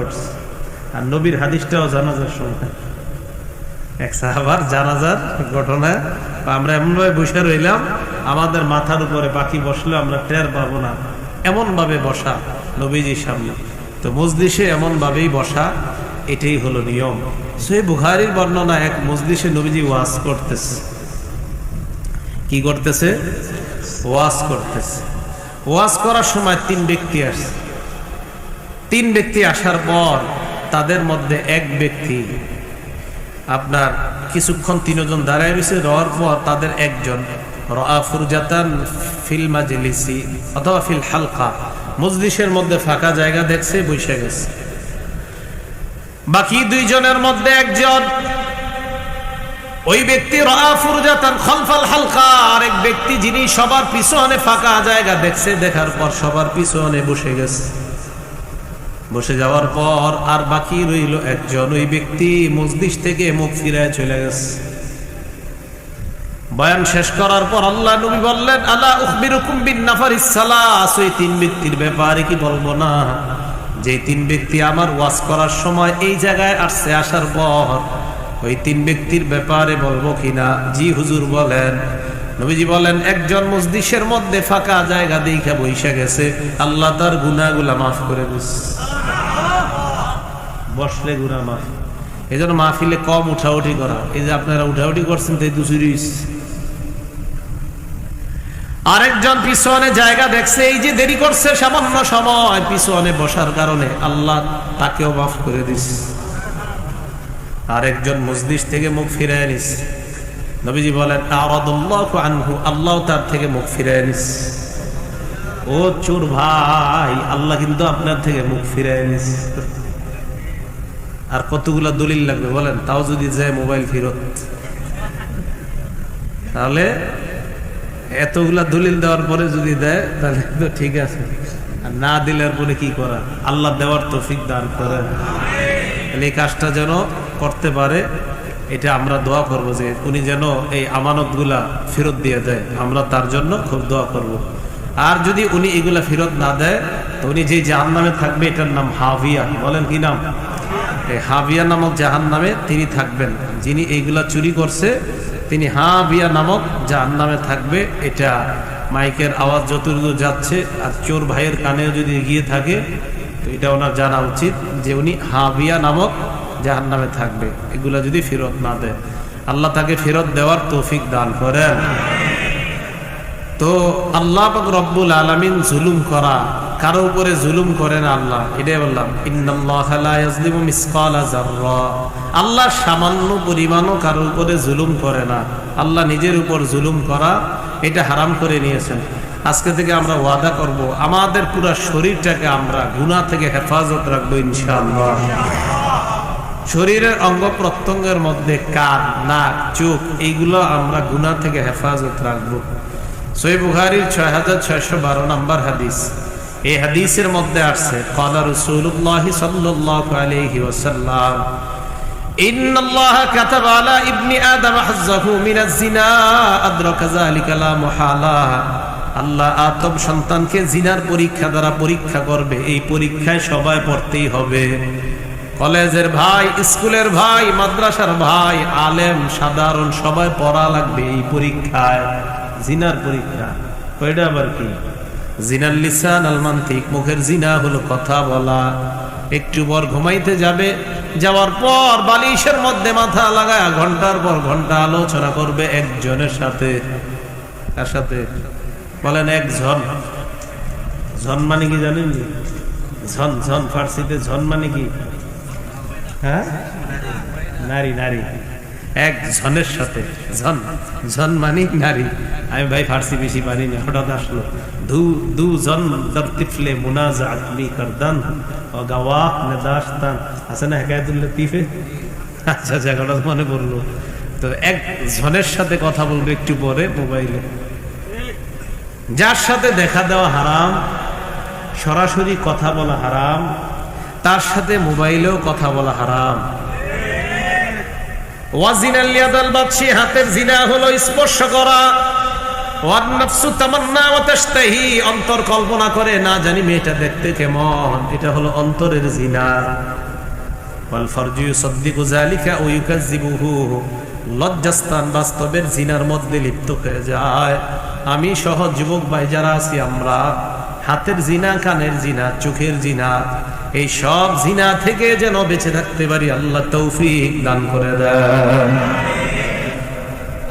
ঘটছে। আর নবীর হাদিসটাও জানাজার সময় এক সাহাবার জানাজার ঘটনা, আমরা এমনভাবে বসে রইলাম, আমাদের মাথার উপরে পাখি বসলে আমরা টের পাবো না, এমন ভাবে বসা নবীজির সামনে। তো মজলিসে এমন ভাবেই বসা, এটাই হলো নিয়ম। সহিহ বুখারীর বর্ণনা, এক মজলিসে নবীজি ওয়াজ করতেছে। কি করতেছে? ওয়াজ করতেছে। ওয়াজ করার সময় তিন ব্যক্তি আসছে। তিন ব্যক্তি আসার পর তাদের মধ্যে এক ব্যক্তি আপনার কিছুক্ষণ তিনজন দাঁড়ায় রয়েছে, রওয়ার পর তাদের একজন রাআ ফুরজাতান ফিল মাজলিসি অথবা ফিল হালকা, মজলিসের মধ্যে ফাঁকা জায়গা দেখছে, বসে গেছে। বাকি দুইজনের মধ্যে একজন, ওই ব্যক্তি রাআ ফুরজাতান খালফাল হালকা, আরেক ব্যক্তি যিনি সবার পিছনে ফাঁকা জায়গা দেখছে, দেখার পর সবার পিছনে বসে গেছে। বসে যাওয়ার পর আর বাকি রইল একজন, ওই ব্যক্তি মজলিস থেকে মুখ ফিরায় চলে গেছে। বয়ান শেষ করার পর আল্লাহ নবী বললেন, আলা উখবিরুকুম বিন নাফারিস সালাস, ওই তিন ব্যক্তির ব্যাপারে কি বলবো না? যে তিন ব্যক্তি আমার ওয়াজ করার সময় এই জায়গায় আসছে, আসার পর ওই তিন ব্যক্তির ব্যাপারে বলবো কিনা? জি হুজুর বলেন। নবীজি বলেন, একজন মজলিসের মধ্যে ফাঁকা জায়গা দেখে বসে গেছে, আল্লাহ তার গুনাহগুলা মাফ করে দিচ্ছে। বসলে গুনাহ মাফ। এই জন্য মাহফিলে কম উঠাউঠি করা। এই যে আপনারা উঠাউঠি করছেন, তাই দুচুরি। আরেকজন পিছনে জায়গা দেখছে, এই যে দেরি করছে সামান্য সময় পিছনে বসার কারণে, আল্লাহ তাকেও মাফ করে দিচ্ছে। আরেকজন মজলিস থেকে মুখ ফিরায় নিচ্ছে। নবীজি বলেন, আরাদাল্লাহু আনহু, আল্লাহ তার থেকে মুখ ফিরায় নিচ্ছে। ও চোর ভাই, আল্লাহ কিন্তু আপনার থেকে মুখ ফিরায় নিচ্ছে। আর কতগুলা দলিল লাগবে বলেন? তাও যদি যায় মোবাইল ফেরত, তাহলে এতগুলা দলিল দেওয়ার পরে যদি দেয় তাহলে তো ঠিক আছে, আর না দিলের পরে কি করা? আল্লাহ দেওয়ার তৌফিক দান করেন। এই কাজটা যেন করতে পারে, এটা আমরা দোয়া করব যে উনি যেন এই আমানতগুলা ফেরত দিয়ে দেয়, আমরা তার জন্য খুব দোয়া করব। আর যদি উনি এগুলা ফেরত না দেয়, তো উনি যে জাহান্নামে থাকবে, এটার নাম হাবিয়া। বলেন কি নাম? এই হাবিয়া নামক জাহান্নামে তিনি থাকবেন। যিনি এইগুলা চুরি করছে, তিনি হাবিয়া নামক জাহান্নামে থাকবে। এটা মাইকের আওয়াজ যতদূর যাচ্ছে আর চোর ভাইয়ের কানেও যদি গিয়ে থাকে, তো এটা ওনার জানা উচিত যে উনি হাবিয়া নামক জাহান্নামে থাকবে, এগুলা যদি ফেরত না দেয়। আল্লাহ তাকে ফেরত দেওয়ার তৌফিক দান করেন। তো আল্লাহ পাক রব্বুল আলামিন জুলুম করা, কারো উপরে জুলুম করে না আল্লাহ। এটাই বললাম, ইন্নাল্লাহা লা ইয়াজলিমু মিসকালা যাররা, আল্লাহ সামান্য পরিমাণও কারো উপরে জুলুম করে না। আল্লাহ নিজের উপর জুলুম করা এটা হারাম করে নিয়েছেন। আজকে থেকে আমরা ওয়াদা করব, আমাদের পুরো শরীরটাকে আমরা গুনাহ থেকে হেফাজত রাখবো ইনশাআল্লাহ। শরীরের অঙ্গ প্রত্যঙ্গের মধ্যে কান, নাক, চোখ, এইগুলো আমরা গুনাহ থেকে হেফাজত রাখবো। সহিহ বুখারীর 6612 নম্বর হাদিস। এই হাদিসের মধ্যে আসছে, ক্বালা রাসূলুল্লাহ সাল্লাল্লাহু আলাইহি ওয়াসাল্লাম, ইন্নাল্লাহা কাতাবা আলা ইবনি আদম হাজ্জাহু মিনাজ জিনা আদরাকা যালিকা লা মুহালা, আল্লাহ আদম সন্তানকে জিনার পরীক্ষা দ্বারা পরীক্ষা করবে। এই পরীক্ষায় সবাই পড়তেই হবে। কলেজের ভাই, স্কুলের ভাই, মাদ্রাসার ভাই, আলেম, সাধারণ সবাই পড়া লাগবে এই পরীক্ষায়। জিনার পরীক্ষা, ওইটা আবার কি? জিনাল লিসান আল মান্তিক, মুখের জিনা হলো কথা বলা। একটু পর ঘুমাইতে যাবে, যাওয়ার পর বালিশের মধ্যে মাথা লাগায় ঘন্টার পর ঘন্টা আলোচনা করবে একজনের সাথে। কার সাথে? বলেন একজন। জন মানে কি জানেন? ঝন, ঝন ফার্সিতে ঝন মানে কি? হ্যাঁ, নারী, নারী। একজনের সাথে ঝন, ঝন মানে নারী। আমি ভাই ফার্সি বেশি পারি না, হঠাৎ আসলো। দু জন দর তিফলে মুনাজাত মি করদান ও গাওয়াহ নেদাস্তান, আছে না হেকায়াতুল লতিফে? আচ্ছা আচ্ছা, হঠাৎ মনে পড়লো। তো একজনের সাথে কথা বলবে একটু পরে মোবাইলে। যার সাথে দেখা দেওয়া হারাম, সরাসরি কথা বলা হারাম, তার সাথে মোবাইলেও কথা বলা হারাম। ওয়াজিনাল ইয়াদাল বাতশি, হাতের জিনা হলো স্পর্শ করা। ওয়ান নাফসু তামান্না ওয়া তাশতাহি, অন্তর কল্পনা করে না জানি মেয়েটা দেখতে কেমন, এটা হলো অন্তরের জিনা। ওয়াল ফারজু ইউসাদ্দিকু যালিকা ওয়া ইউকাযযিবুহু, লজ্জাস্থান বাস্তবের জিনার মধ্যে লিপ্ত হয়ে যায়। আমি সহ যুবক ভাই যারা আছি আমরা, হাতের জিনা, কানের জিনা, চোখের জিনা, এই সব জিনা থেকে যেন বেঁচে থাকতে পারি, আল্লাহ তৌফিক দান করে দেন।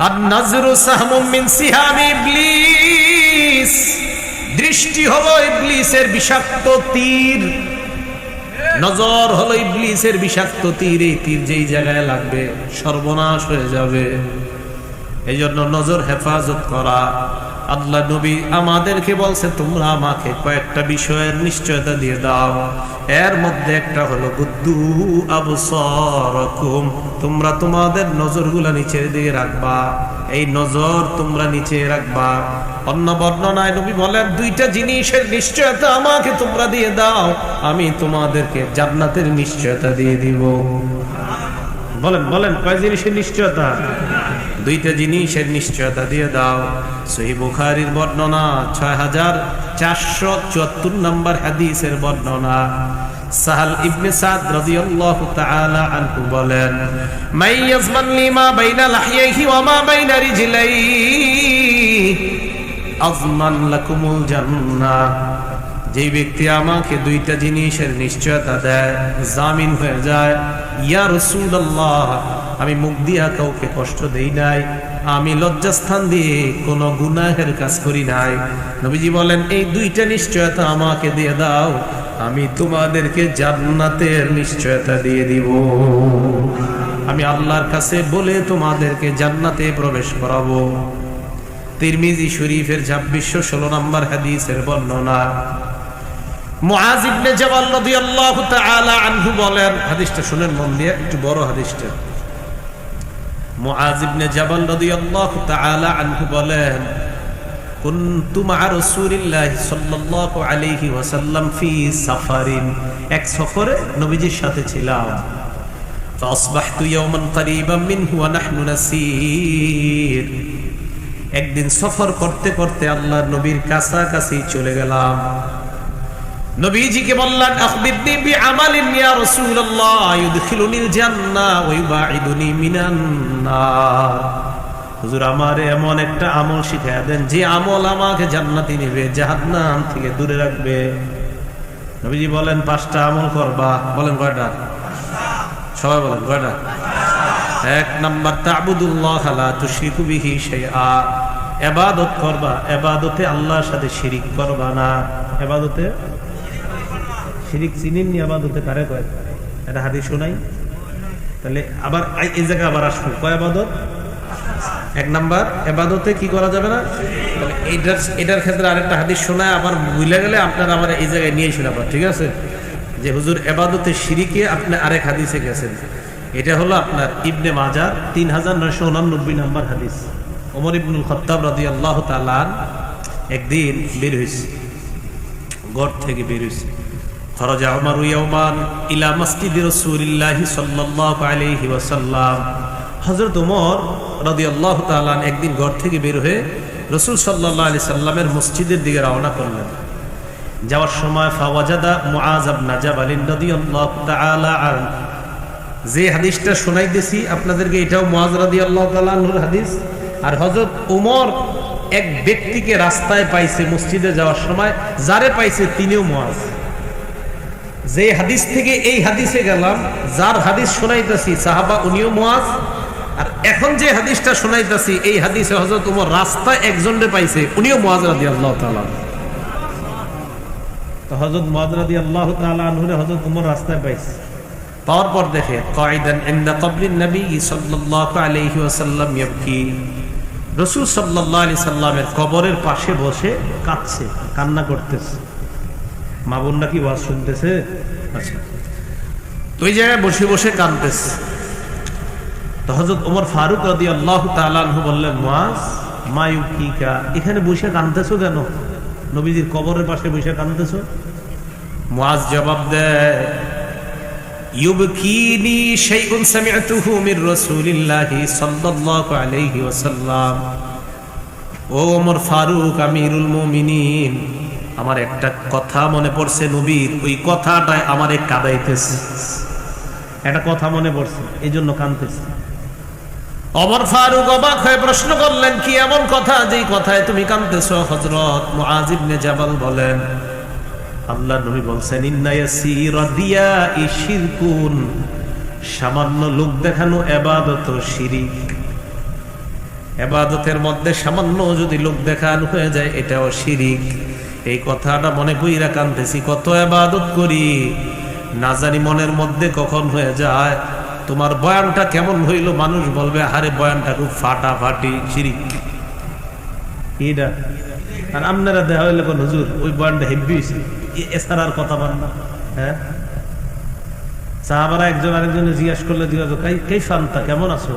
আন-নাজরু সাহমুম মিন সিহামি ইবলিস, দৃষ্টি হলো ইবলিসের বিষাক্ত তীর। নজর হলো ইবলিসের বিষাক্ত তীর। এই তীর যেই জায়গায় লাগবে সর্বনাশ হয়ে যাবে। এই জন্য নজর হেফাজত করা। আল্লাহ নবী আমাদেরকে বলছে, তোমরা আমাকে কয়েকটা বিষয়ের নিশ্চয়তা দিয়ে দাও। এর মধ্যে একটা হলো গুদ্দু আবসারাকুম, তোমরা তোমাদের নজরগুলা নিচে দিয়ে রাখবা। এই নজর তোমরা নিচে রাখবা। অন্য বর্ণনায় নবী বলেন, দুইটা জিনিসের নিশ্চয়তা আমাকে তোমরা দিয়ে দাও, আমি তোমাদেরকে জান্নাতের নিশ্চয়তা দিয়ে দিব। বলেন বলেন, কয় জিনিসের নিশ্চয়তা? দুইটা জিনিসের নিশ্চয়তা দিয়ে দাও। সহিহ বুখারীর বর্ণনা 6474 নম্বর হাদিসের বর্ণনা। সাহাল ইবনে সাদ রাদিয়াল্লাহু তাআলা আনহু বলেন, মাই ইয়াজমান লিমা বাইনা লাহইহি ওয়া মা বাইনা রিজলাইহি আযমান লাকুমুল জান্নাহ। যেই ব্যক্তি আমাকে দুইটা জিনিসের নিশ্চয়তা দেয়, জামিন হয়ে যায়, ইয়া রাসূলুল্লাহ, আমি মুখ দিয়া কাউকে কষ্ট দেই নাই, আমি লজ্জাস্থান দিয়ে কোনো গুনাহের কাজ করি নাই। নবীজি বলেন, এই দুইটা নিশ্চয়তা আমাকে দিয়ে দাও, আমি তোমাদেরকে জান্নাতের নিশ্চয়তা দিয়ে দিব। আমি আল্লাহর কাছে বলে তোমাদেরকে জান্নাতে প্রবেশ করাবো। তিরমিজি শরীফের 2616 নম্বর হাদিসের বর্ণনা। মুআজ ইবনে জাবাল রাদিয়াল্লাহু তাআলা আনহু বলেন, হাদিসটা শুনেন মন দিয়ে, একটু বড় হাদিসটা। মুআজ ইবনে জাবাল রাদিয়াল্লাহু তাআলা আনহু বলেন, কুনতু মা রাসূলিল্লাহি সাল্লাল্লাহু আলাইহি ওয়াসাল্লাম ফি সাফারিন, এক সফরে নবীজির সাথে ছিলাম। ফাসবাহতু ইয়াওমান করিবাম মিনহু ওয়া নাহনু নাসির, একদিন সফর করতে করতে আল্লাহর নবীর কাছাকাছি চলে গেলাম। নবীজিকে বললেন, আখবিরনি বিআমালিন ইয়া রাসূলুল্লাহ ইউদখিলুনিল জান্নাহ ওয়া ইউবাইদুনি মিনান নার। হুজুর, আমারে এমন একটা আমল শিখায়া দেন যে আমল আমাকে জান্নাতে নেবে, জাহান্নাম থেকে দূরে রাখবে। নবীজি বলেন, 5টা আমল করবা। বলেন কয়টা? সবাই বলেন কয়টা? 1 নাম্বার, তা'বুদুল্লাহ লা তুশরিকু বিহি শাইআ, ইবাদত করবা, ইবাদতে আল্লাহর সাথে শিরিক করবা না। ইবাদতে শিরিক চিনেন নি? ইবাদতে কারে কয়? এটা হাদিস শোনাই। তাহলে আবার এই জায়গায় আবার আসবো, কয় ইবাদত? 1 নাম্বার, ইবাদতে কি করা যাবে না। তাহলে এটার ক্ষেত্রে আরেকটা হাদিস শোনায়, আবার ভুলে গেলে আপনারা আমার এই জায়গায় নিয়ে শোনাবেন, ঠিক আছে? যে হুজুর ইবাদতে শিরিকে আপনি আরেক হাদিসে গেছেন। এটা হলো আপনার ইবনে মাজাহ 3989 নম্বর হাদিস। ওমর ইবনুল খাত্তাব রাদিয়াল্লাহু তাআলা একদিন বের হইছে, ঘর থেকে বের হইছে। খরাজা উমর ইয়াওমান ইলা মসজিদি রাসূলিল্লাহি সাল্লাল্লাহু আলাইহি ওয়াসাল্লাম। হযরত ওমর রাদিয়াল্লাহু তাআলা একদিন ঘর থেকে বের হয়ে রাসূল সাল্লাল্লাহু আলাইহি সাল্লামের মসজিদের দিকে রওনা করলেন। যাওয়ার সময় ফাওয়াজাদা মুআজ ইবনে জাবাল রাদিয়াল্লাহু তাআলা আনহু, যে হাদিসটা শোনাইতেছি আপনাদেরকে, এটাও মুআজ রাদিয়াল্লাহু তাআলা আনহুর হাদিস। আর হযরত ওমর এক ব্যক্তিকে রাস্তায় পাইছে মসজিদে যাওয়ার সময়, যারে পাইছে তিনিও মুআজ। যে হাদিস থেকে এই হাদিসে গেলাম, যার হাদিস শোনাইতেছি সাহাবা, উনিও মুআজ। আর এখন যে হাদিসটা শোনাইতেছি, এই হাদিসে হযরত ওমর রাস্তায় একজনরে পাইছে, উনিও মুআজ রাদিয়াল্লাহু তাআলা। তো হযরত মুআজ রাদিয়াল্লাহু তাআলা আনহুরে হযরত ওমর রাস্তায় পাইছে। পাওয়ার পর দেখে কায়দান ইনদা কবরিন নবী সাল্লাল্লাহু আলাইহি ওয়াসাল্লাম ইয়াবকি, রাসূল সাল্লাল্লাহু আলাইহি সাল্লামের কবরের পাশে বসে কাঁদছে, কান্না করতেছে। মা বোন নাকি ওয়াজ শুনতেছে। আচ্ছা, তো ওই জায়গায় বসে বসে কাঁদতেছে। তো হযরত ওমর ফারুক রাদিয়াল্লাহু তাআলা আনহু বললেন, মুআজ মা ইউকিকা, এখানে বসে কাঁদতেছো কেন? নবীজির কবরের পাশে বসে কাঁদতেছো? মুআজ জবাব দেয়, ইউবকিনি শাইউন সামি'তুহু মির রাসূলিল্লাহি সাল্লাল্লাহু আলাইহি ওয়াসাল্লাম, ও ওমর ফারুক আমিরুল মুমিনিন, আমার একটা কথা মনে পড়ছে নবীর, ওই কথাটাই আমারে কাঁদাইতেছে। একটা কথা মনে পড়ছে, এই জন্য কাঁদতেছে। ওমর ফারুক অবাক হয়ে প্রশ্ন করলেন, কি এমন কথা যেই কথায় তুমি কাঁদতেছো? হযরত মুআয ইবনে জাবাল বলেন, আল্লাহর নবী বলছেন, ইন্না ইয়াসীরা দিয়াই শিরকুন, সামান্য লোক দেখানো ইবাদত শিরিক। ইবাদতের মধ্যে সামান্য যদি লোক দেখানো হয়ে যায় এটাও শিরিক। এই কথাটা মনে কইরা কাঁদতেছি। কত ইবাদত করি, না জানি মনের মধ্যে কখন হয়ে যায় তোমার বয়ানটা কেমন হইল, মানুষ বলবে আরে বয়ানটা খুব ফাটাফাটি, শিরিক। এটা আর আপনারা দেখা হইলে কোন হুজুর ওই বয়ানটা হেব্বি হয়েছে, এছাড়া আর কথা বলেন না। হ্যাঁ, সাহাবারা একজন আরেকজনে জিজ্ঞাসা করলে কে ফান্তা, কেমন আছো?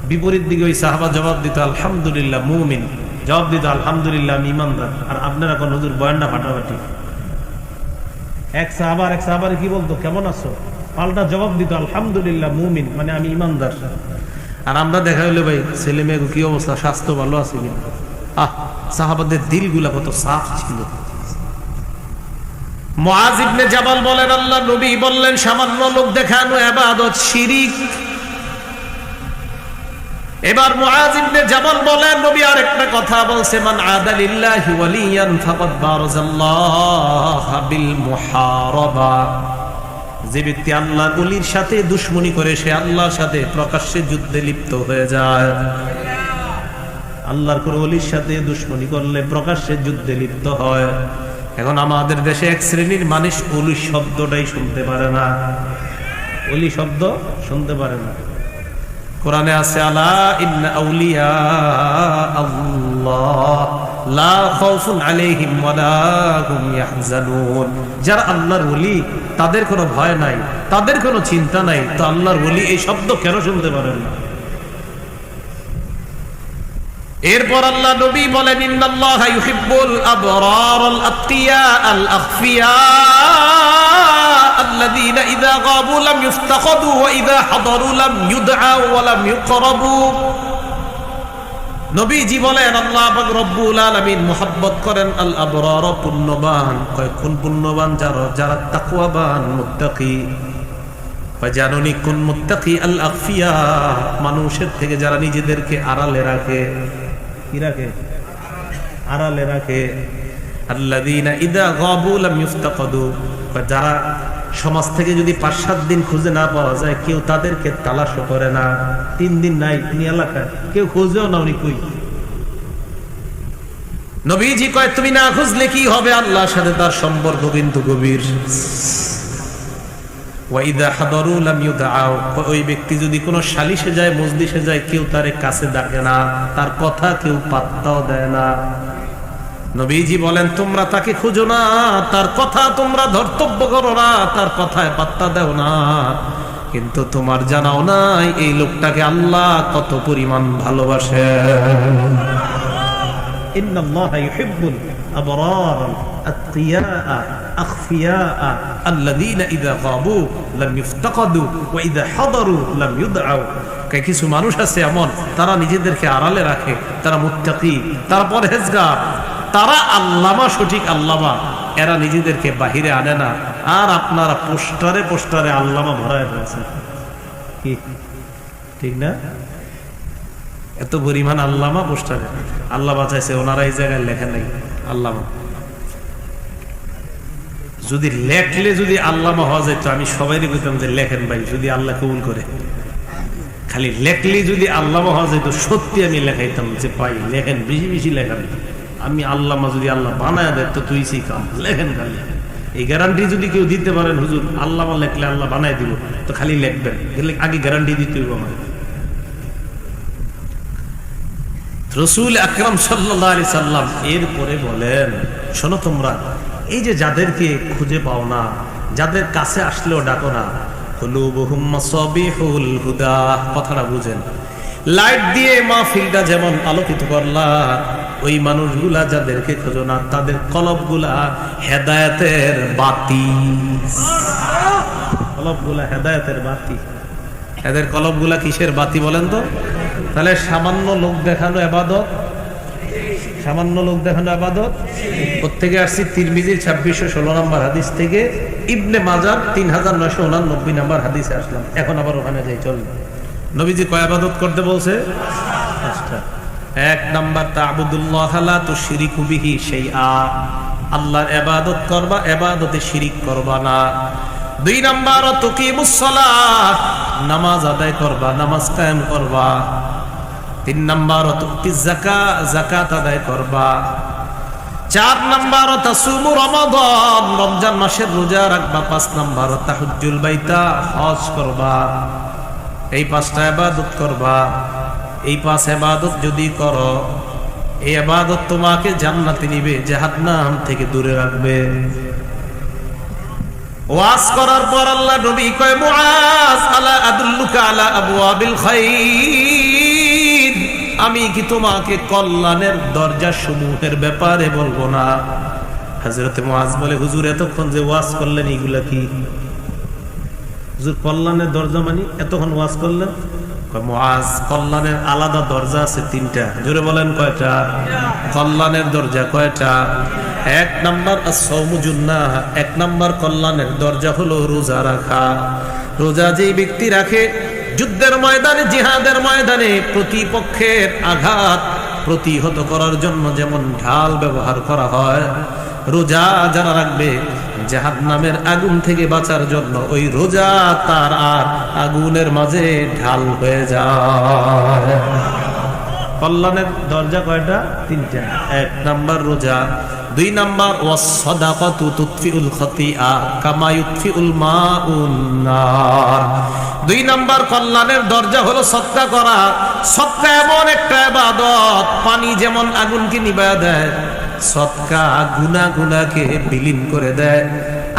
বিপরীত দিকে ওই সাহাবা জবাব দিত আলহামদুলিল্লাহ মুমিন, জবাব দিত আলহামদুলিল্লাহ আমি ইমানদার। আর আপনারা কোন হুজুর বয়ানটা ফাটাফাটি। এক সাহাবার কি বলতো, কেমন আছো? পাল্টা জবাব দিত আলহামদুলিল্লাহ মুমিন, মানে আমি ইমানদার। আর আমরা দেখা হইলে ভাই ছেলে মেয়ে কি অবস্থা, স্বাস্থ্য ভালো আছে কিনা? সাহাবাদের দিলগুলা কত সাফ ছিল। মুআয ইবনে জাবাল বলেন, আল্লাহ নবী বললেন সামান্য লোক দেখানো ইবাদত শিরিক। এবার মুআয ইবনে জাবাল বলেন, নবী আরেকটা কথা বলছে, মান আদা লিল্লাহি ওয়ালিয়ান ফাকাদ বারাজাল্লাহু বিল মুহারাবা। যে ব্যক্তি আল্লাহর ওলির সাথে দুশমনি করে সে আল্লাহর সাথে প্রকাশ্যে যুদ্ধে লিপ্ত হয়ে যায়। আল্লাহর কোন ওলির সাথে দুশমনি করলে প্রকাশ্যে যুদ্ধে লিপ্ত হয়। এখন আমাদের দেশে এক শ্রেণীর মানুষ ওলি শব্দটাই শুনতে পারে না, ওলি শব্দ শুনতে পারে না। কোরআনে আছে, আলা ইন্না আউলিয়া আল্লাহ লা খাউফুন আলাইহিম ওয়া লা হুম ইয়াহজানুন। যারা আল্লাহর ওলি তাদের কোনো ভয় নাই, তাদের কোনো চিন্তা নাই। তো আল্লাহর ওলি এই শব্দ কেন শুনতে পারেন না? এরপর আল্লাহ নবী বলেন, ইন্নাল্লাহা ইউহিব্বুল আবরার আল আতকিয়া আল আখফিয়া আল্লাযীনা ইযা গাবু লাম ইফতাখাদু ওয়া ইযা হাদারু লাম ইউদআউ ওয়া লাম ইউকরাবু। নবীজি বলেন, আল্লাহ পাক রব্বুল আলামিন মুহাব্বত করেন আল আবরার, পুণ্যবান। কয় কোন পুণ্যবান? যারা তাকওয়াবান, মুত্তাকি। কয় জানুনি কোন মুত্তাকি? আল আখফিয়া, মানুষের থেকে যারা নিজেদেরকে আড়ালে রাখে। কি রাখে? আড়ালে রাখে। আল্লাযীনা ইযা গাবু লাম ইফতাকাদু, যারা সমাজ থেকে যদি ৫-৭ দিন খুঁজে না পাওয়া যায়, কেউ তাদেরকে তালাশও করে না। ৩ দিন নাই তিনি এলাকায়, কেউ খুঁজেও না, উনি কই? নবীজি কয় তুমি না খুঁজলে কি হবে, আল্লাহর সাথে তার সম্পর্ক কিন্তু গভীর। ওয়াইদা হাদারু লাম ইউদআউ, ওই ব্যক্তি যদি কোনো সালিশে যায়, মজলিসে যায়, কেউ তারে কাছে ডাকে না, তার কথা কেউ পাত্তাও দেয় না। নবীজি বলেন, তোমরা তাকে খুঁজো না, তার কথা তোমরা ধর্তব্য করো না, তার কথায় পাত্তা দাও না, কিন্তু তোমার জানাও নাই এই লোকটাকে আল্লাহ কত পরিমাণ ভালোবাসে। ইন্নাল্লাহা ইউহিব্বুল আবরার আতকিয়া আখফিয়া আল্লাযীনা ইযা গাবু লাম ইফতাকাদু ওয়া ইযা হাদারু লাম ইউদআউ। কিছু মানুষ আছে এমন, তারা নিজেদেরকে আড়ালে রাখে, তারা মুত্তাকি, তারা পরহেজগার, তারা আল্লামা, সঠিক আল্লামা। এরা নিজেদেরকে বাহিরে আনে না। আর আপনারা পোস্টারে পোস্টারে আল্লামা ভরায় ফেলছেন, কি ঠিক না? এত পরিমাণ আল্লামা পোস্টারে। আল্লাহ বাঁচাইছে, ওনারা এই জায়গায় লেখেন নাই আল্লামা। যদি লেখলে যদি আল্লামা হওয়া যেত, আমি সবাই বলতাম যে লেখেন ভাই, যদি আল্লাহ কবুল করে। খালি লেখলে যদি আল্লামা হওয়া যেত, সত্যি আমি লেখাইতাম যে ভাই লেখেন, বেশি বেশি লেখেন। আমি আল্লামা যদি আল্লাহ বানায় দেয় তো তুই সেই কাম লেখেন খালি। এই গ্যারান্টি যদি কেউ দিতে পারেন, হুজুর আল্লামা লেখলে আল্লাহ বানায় দিব, তো খালি লেখবেন, আগে গ্যারান্টি দিতে হইব আমার। রাসূল আকরাম সাল্লাল্লাহু আলাইহি সাল্লাম এরপরে বলেন, শোনো তোমরা, এই যে যাদেরকে খুঁজে পাও না, যাদের কাছে আসলেও ডাকো না, কুলুবুহুম মাসাবিহুল হুদা, কথাটা বুঝেন। লাইট দিয়ে মাহফিলটা যেমন আলোকিত করলা, ওই মানুষগুলা যাদেরকে খোঁজো না, তাদের কলবগুলা হেদায়েতের বাতি। কলবগুলা হেদায়েতের বাতি। এদের কলবগুলা কিসের বাতি বলেন তো? তাহলে সামান্য লোক দেখানো ইবাদত সামান্য লোক দেখানো ইবাদত। প্রত্যেকে আসছি তিরমিজির 2616 নম্বর হাদিস থেকে, ইবনে মাজার 3989 নম্বর হাদিসে আসলাম। এখন আবার ওখানে যাই, চল। নবীজি কয় ইবাদত করতে বলছে? 5টা। 1 নাম্বার তা'বুদুল্লাহ লা তুশরিকু বিহি শাইআ, আল্লাহর ইবাদত করবা, ইবাদতে শিরিক করবা না। 2 নাম্বার তুকিমুস সালাহ, নামাজ আদায় করবা, নামাজ কায়েম করবা। 3 নাম্বার তুতিজ যাকাত, যাকাত আদায় করবা। 4 নাম্বার তাসুমু রমাদান, রমজান মাসের রোজা রাখবা। 5 নাম্বার তাহাজ্জুল বাইতা, হজ করবা। এই 5টা ইবাদত করবা। এই 5 ইবাদত যদি করো, এই ইবাদত তোমাকে জান্নাতে নিবে, জাহান্নাম থেকে দূরে রাখবে। ওয়াজ করার পর আল্লাহ নবী কয়, মুআজ আলা আদুল্লুকা আলা আবওয়াবিল খাইর, আমি কি তোমাকে কল্যাণের দরজা সমূহের ব্যাপারে বলবো না? হযরত মুআজ বলে, হুজুর এতক্ষণ যে ওয়াজ করলেন এগুলা কি? হুজুর কল্যাণের দরজা মানে এতক্ষণ ওয়াজ করলেন? মুআজ, কল্যাণের আলাদা দরজা আছে 3টা। জোরে বলেন কয়টা? কল্যাণের দরজা কয়টা? 1 নাম্বার as-সাওমু জুন্নাহ, 1 নাম্বার কল্যাণের দরজা হলো রোজা রাখা। রোজা যেই ব্যক্তি রাখে, যুদ্ধের ময়দানে, জিহাদের ময়দানে প্রতিপক্ষের আঘাত প্রতিহত করার জন্য যেমন ঢাল ব্যবহার করা হয়, রোজা যারা রাখবে জাহান্নামের আগুন থেকে বাঁচার জন্য ওই রোজা তার আর আগুনের মাঝে ঢাল হয়ে যায়। কল্যাণের দরজা কয়টা? 3টা। 1 নাম্বার রোজা। 2 নাম্বার ওয়াস-সাদাকাতু তুতফিউল খাতিআ কামা ইউতফিউল মাউন নার। 2 নাম্বার কল্যাণের দরজা হলো সদকা করা। সদকা এমন একটা ইবাদত, পানি যেমন আগুনকে নিভায়া দেয়, সদকা গুনাহকে বিলীন করে দেয়।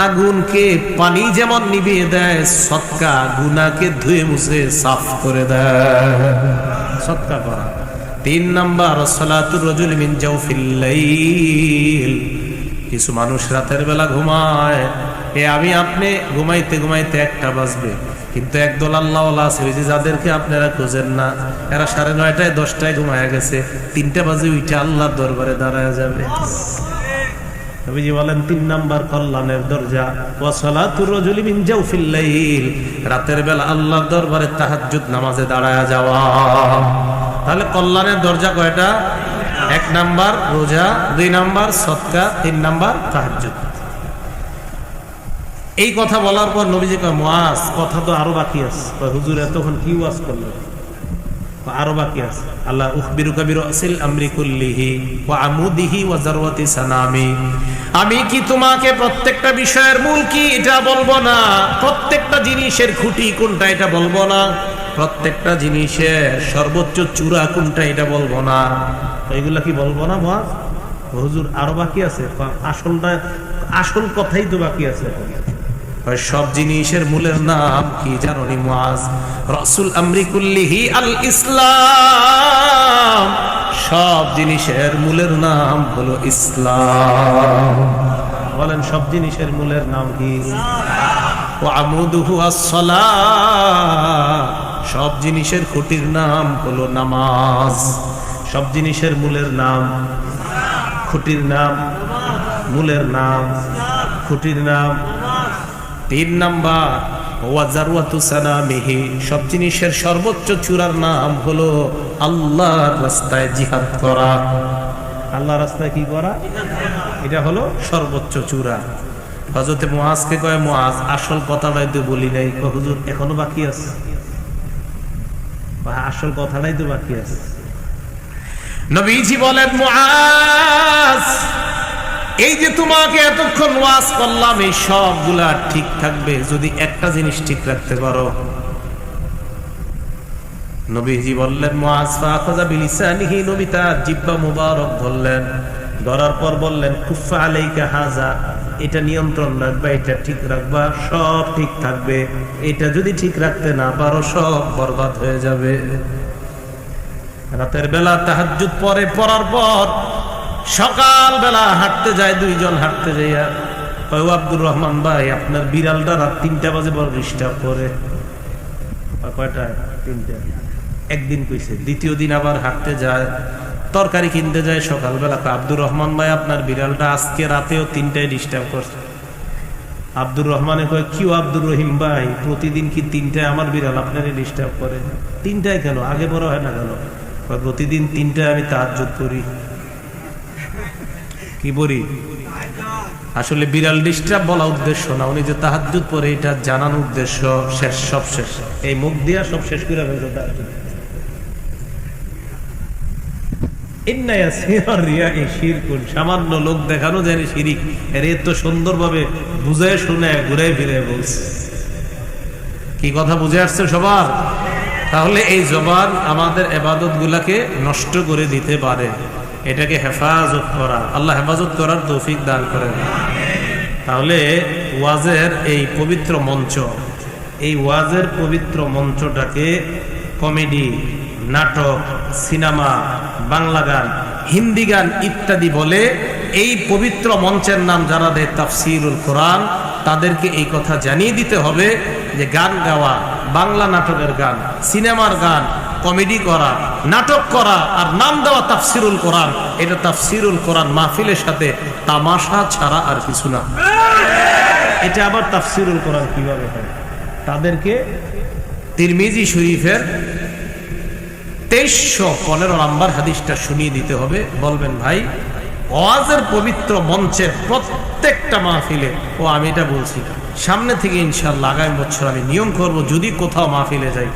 আগুনকে পানি যেমন নিভিয়ে দেয়, সদকা গুনাহকে ধুয়ে মুছে সাফ করে দেয়। সদকা করা। 3 নাম্বার সালাতুর রাজুল মিন জাওফিল লাইল, কিছু মানুষ রাতের বেলা ঘুমায়। আমি আপনি ঘুমাইতে ঘুমাইতে 1টা বাজবে, কিন্তু একদল আল্লাহওয়ালা আছে ওই যে যাদেরকে আপনারা খোঁজেন না, এরা 9:30টায় 10টায় ঘুমায়া গেছে, 3টা বাজে উঠে আল্লাহর দরবারে দাঁড়ায় যাবে। নবীজি বলেন 3 নাম্বার কল্যাণের দরজা ওয়া সালাতুর রাজুলি মিন জাওফিল লাইল, রাতের বেলা আল্লাহর দরবারে তাহাজ্জুদ নামাজে দাঁড়ায়া যাওয়া। তাহলে কল্যাণের দরজা কয়টা? 1 নাম্বার রোজা, 2 নাম্বার সদকা, 3 নাম্বার তাহাজ্জুদ। এই কথা বলার পর নবীজি কয়, মুআজ কথা তো আরো বাকি আছে। হুজুর এতক্ষণ কি ওয়াজ করলেন? আরো বাকি আছে। আল্লাহ উখবিরুকা বিরাসিল আমরি কুল্লিহি ওয়া আমুদিহি ওয়া জারওয়াতি সানামি, আমি কি তোমাকে প্রত্যেকটা বিষয়ের মূল কি এটা বলবো না? প্রত্যেকটা জিনিসের খুঁটি কোনটা এটা বলবো না? প্রত্যেকটা জিনিসের সর্বোচ্চ চূড়া কোনটা এটা বলবো না? এইগুলা কি বলবো না মুআজ? হুজুর আরো বাকি আছে। আসল কথাই তো বাকি আছে। সব জিনিসের মূলের নাম কি জানো নি মুআজ? রাসূল আমরি কুল্লিহি আল ইসলাম, সব জিনিসের মূলের নাম হলো ইসলাম। বলেন সব জিনিসের মূলের নাম কি? ওয়া আমুদুহু আস-সালাহ, সব জিনিসের খুঁটির নাম হলো নামাজ। সব জিনিসের মূলের নাম, খুঁটির নাম, মূলের নাম, খুঁটির নাম। 3 নাম্বার ওয়া জারওয়াতু সানামিহি, সব জিনিসের সর্বোচ্চ চূড়ার নাম হলো আল্লাহর রাস্তায় জিহাদ করা। আল্লাহর রাস্তায় কি করা? এটা হলো সর্বোচ্চ চূড়া। হযরত মুআজকে কয়, মুআজ আসল কথাটাই তো বলি নাই। হুজুর এখনো বাকি আছে। আসল কথাটাই তো বাকি আছে। নবীজি বলেন, মুআজ এই যে তোমাকে এতক্ষণ ওয়াজ করলাম, এই সবগুলা ঠিক থাকবে যদি একটা জিনিস ঠিক রাখতে পারো। নবীজি বললেন, মুআজ ফাখাযা বিলিসানিহি, নবী তার জিহ্বা মুবারক ধরলেন। ধরার পর বললেন, কুফা আলাইকা হাযা, এটা নিয়ন্ত্রণ রাখবা, এটা ঠিক রাখবা, সব ঠিক থাকবে। এটা যদি ঠিক রাখতে না পারো, সব বরবাদ হয়ে যাবে। রাতের বেলা তাহাজ্জুদ পড়ার পর সকাল বেলা হাঁটতে যায়, 2 জন হাঁটতে যাইয়া কয়, ও আব্দুর রহমান ভাই, আপনার বিড়ালটা রাত 3টা বাজে বড় ডিস্টার্ব করে। কয়টা? 3টা। একদিন কইছে। দ্বিতীয় দিন আবার হাঁটতে যায়, তরকারি কিনতে যায় সকালবেলা, আব্দুর রহমান ভাই আপনার বিড়ালটা আজকে রাতেও 3টায় ডিস্টার্ব করছে। আব্দুর রহমানে কয়, কি আব্দুর রহিম ভাই, প্রতিদিন কি 3টায় আমার বিড়াল আপনারে ডিস্টার্ব করে? 3টায় কেন, আগে বড় হয় না কেন? প্রতিদিন 3টায় আমি তাহাজ্জুদ করি। কি বলি? আসলে বিড়াল ডিস্টার্ব বলা উদ্দেশ্য না, উনি যে তাহাজ্জুদ পড়ে এটা জানানো উদ্দেশ্য। শেষ, সব শেষ, এই মুখ দিয়া সব শেষ করে ফেলতো তাহাজ্জুদ। সামান্য লোক দেখানো যায় শিরিক, এর তো সুন্দরভাবে বুঝে শুনে ঘুরে ফিরে বলছে। কি কথা বুঝে আসছে সবার? তাহলে এই জবান আমাদের ইবাদত গুলাকে নষ্ট করে দিতে পারে, এটাকে হেফাজত করা, আল্লাহ হেফাজত করার তৌফিক দান করেন। তাহলে ওয়াজের এই পবিত্র মঞ্চ, এই ওয়াজের পবিত্র মঞ্চটাকে কমেডি, নাটক, সিনেমা, বাংলা গান, হিন্দি গান ইত্যাদি বলে এই পবিত্র মঞ্চের নাম যারা দেয় তাফসিরুল কোরআন, তাদেরকে এই কথা জানিয়ে দিতে হবে যে গান গাওয়া, বাংলা নাটকের গান, সিনেমার গান, কমেডি করা, নাটক করা আর নাম দেওয়া তাফসিরুল কোরআন, এটা তাফসিরুল কোরআন মাহফিলের সাথে তামাশা ছাড়া আর কিছু না। এটা আবার তাফসিরুল কোরআন কিভাবে হয়? তাদেরকে তিরমিজি শরীফের 2315 নম্বর হাদিসটা শুনিয়ে দিতে হবে। বলবেন ভাই, ওয়াজের পবিত্র মঞ্চের প্রত্যেকটা মাহফিলে, ও আমি এটা বলছি, সামনে থেকে ইনশাআল্লাহ আগামী বছর আমি নিয়ম করব, যদি কোথাও মাহফিলে যাই,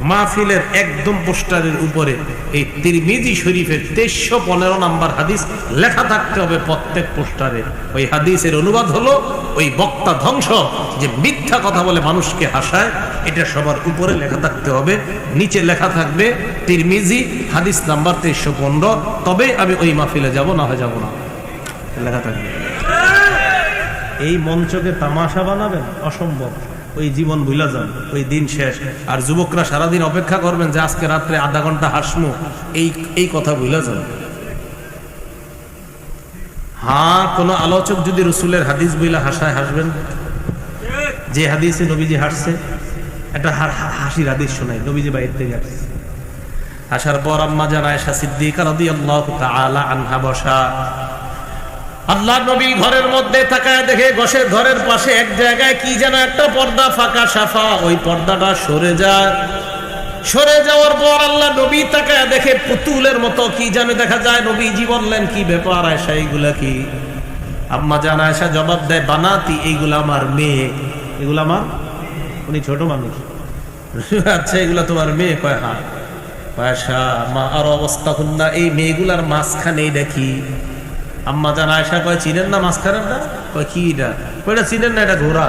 মাহফিলের একদম পোস্টারের উপরে এই তিরমিজি শরীফের 2315 নম্বর হাদিস লেখা থাকতে হবে প্রত্যেক পোস্টারে। ওই হাদিসের অনুবাদ হলো, ওই বক্তা ধ্বংস যে মিথ্যা কথা বলে মানুষকে হাসায়, এটা সবার উপরে লেখা থাকতে হবে। নিচে লেখা থাকবে তিরমিজি হাদিস নাম্বার 2315, তবে আমি ওই মাহফিলে যাব, না হয় যাব না, লেখা থাকবে। এই মঞ্চকে তামাশা বানাবেন, অসম্ভব। ওই জীবন ভুলা যান, ওই দিন শেষ। আর যুবকরা সারাদিন অপেক্ষা করবেন যে আজকে রাত্রে আধা ঘন্টা হাসমু, এই কথা ভুলা যান। হ্যাঁ, কোন আলোচক যদি রসুলের হাদিস বইলা হাসায়, হাসবেন। যে হাদিসে নবীজি হাসছে, একটা হাসির হাদিস শোনাই, নবীজি বাইরে থেকে আসছে। আসার পর আম্মা জান আয়েশা সিদ্দিকা রাদিয়াল্লাহু তাআলা আনহা বসা। আল্লাহ নবী ঘরের মধ্যে তাকায় দেখে ঘরের পাশে এক জায়গায় কি যেন একটা পর্দা ফাঁকা সাফা, ওই পর্দাটা সরে যায়। সরে যাওয়ার পর আল্লাহ নবী তাকায় দেখে পুতুলের মতো কি যেন দেখা যায়। নবীজি বললেন, কি ব্যাপার আয়েশা, এইগুলা কি? আম্মা জান আয়েশা জবাব দেয়, বানাতি, এইগুলা আমার মেয়ে। এগুলা আমার, উনি ছোট মানুষ। আচ্ছা, এগুলা তোমার মেয়ে? কয় হ্যাঁ। আয়েশা, মা আর অবস্থা হুন্না, এই মেয়েগুলার মাঝখানে দেখি। আম্মা জান আয়েশা কয়, চিনেন না মাঝখানেরটা? কয় কি এটা? কয়টা চিনেন না, এটা ঘোড়া।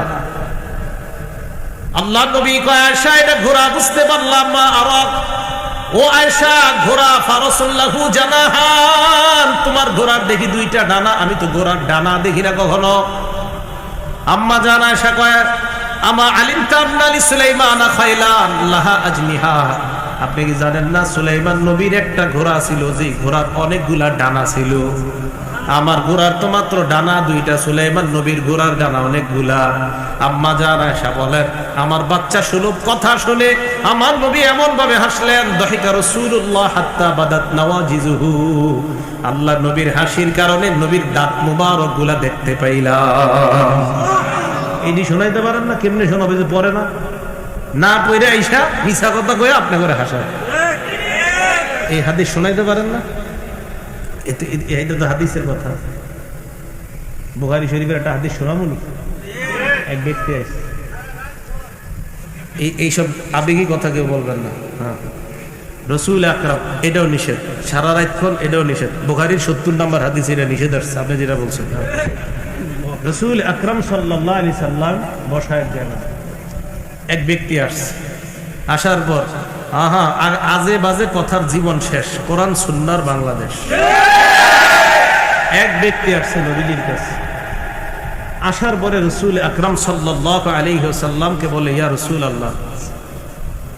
আল্লাহ নবী কয়, আয়েশা এটা ঘোড়া, বুঝতে পারলাম। মা আরাক, ও আয়েশা, ঘোড়া ফারাসুল্লাহু জানাহান, তোমার ঘোড়ার দেখি 2টা ডানা, আমি তো ঘোড়ার ডানা দেখি না কখনো। আম্মা জান আয়েশা কয়, আমা আলিমতা আন্না লিসুলাইমান খাইলান লাহা আজনিহা, আপনি কি জানেন না সুলাইমান নবীর একটা ঘোড়া ছিল, যে ঘোড়ার অনেকগুলা ডানা ছিল। আমার ঘোড়ার তো মাত্র ডানা 2টা, সুলাইমান নবীর ঘোড়ার ডানা অনেকগুলা। আম্মা জান আয়েশা বলেন, আমার বাচ্চা সুলভ কথা শুনে আমার নবী এমন ভাবে হাসলেন, দহিকা রাসূলুল্লাহ হাত্তা বাদাত নওয়াজিজুহু, আল্লাহ নবীর হাসির কারণে নবীর দাঁত মুবারক গুলা দেখতে পাইলাম। এটি শোনাইতে পারেন না? কেমনে শোনাবে যে পড়ে না? না পড়ে আইসা মিছা কথা কয়ে আপনি করে হাসায়। এই হাদিস শোনাইতে পারেন না? এটা তো হাদিসের কথা। বুখারী শরীফের একটা হাদিস শোনামুনি। এক ব্যক্তি আছে, এইসব আবেগী কথা কেউ বলবেন না। হ্যাঁ, রসুল আকরাম, এটাও নিষেধ। সারা রাতক্ষণ, এটাও নিষেধ। বুখারীর 70 নম্বর হাদিস এটা নিষেধ আসছে, আপনি যেটা বলছেন। রসুল আকরাম সাল্লাল্লাহু আলাইহি সাল্লাম বসায় জায়গা, এক ব্যক্তি আসছে। আসার পর আজে বাজে কথার জীবন শেষ, কোরআন সুন্নাহর বাংলাদেশ। এক ব্যক্তি আসছে নবীজির কাছে। আসার পরে রসুল আকরাম সাল্লাল্লাহু আলাইহি ওয়াসাল্লামকে বলে, ইয়া রাসূলুল্লাহ,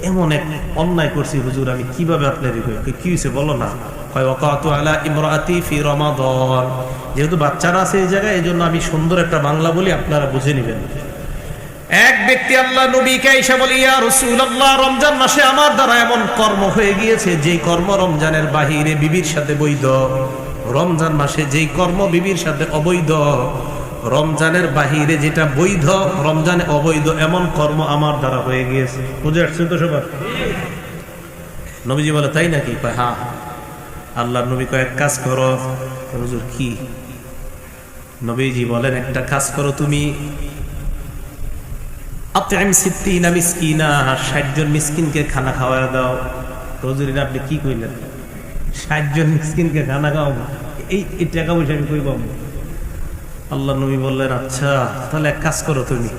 এমন এক অন্যায় করছি হুজুর, আমি কিভাবে আপনার কি হয়েছে বলো না। কয়, ওয়াকাতু আলা ইমরাতি ফি রমাদান, যেহেতু বাচ্চারা আছে এই জায়গায়, এই জন্য আমি সুন্দর একটা বাংলা বলি, আপনারা বুঝে নেবেন। এক ব্যক্তি আল্লাহ নবীকে এসে বলে, ইয়া রাসূলুল্লাহ, রমজান মাসে আমার দ্বারা এমন কর্ম হয়ে গিয়েছে যে কর্ম রমজানের বাহিরে বিবির সাথে বৈধ, রমজান মাসে যেই কর্ম বিবির সাথে অবৈধ, রমজানের বাহিরে যেটা বৈধ রমজানে অবৈধ, এমন কর্ম আমার দ্বারা হয়ে গিয়েছে। বুঝে আসছে তো সবার? নবীজি বলে, তাই নাকি? কয় হ্যাঁ। আল্লাহ নবী কয়, এক কাজ করো। হুজুর কি? নবীজি বলেন, একটা কাজ করো, তুমি আত'ইম 60 মিসকিনা, 60 জন মিসকিনকে খানা খাওয়ায় দাও। হুজুর আপনি কি কইলেন? 60 জন মিসকিনকে খানা খাওয়াবো? এই টাকা পয়সা আমি কই পাবো? আল্লাহ নবী বললেন, আচ্ছা তাহলে এক কাজ করো, তুমি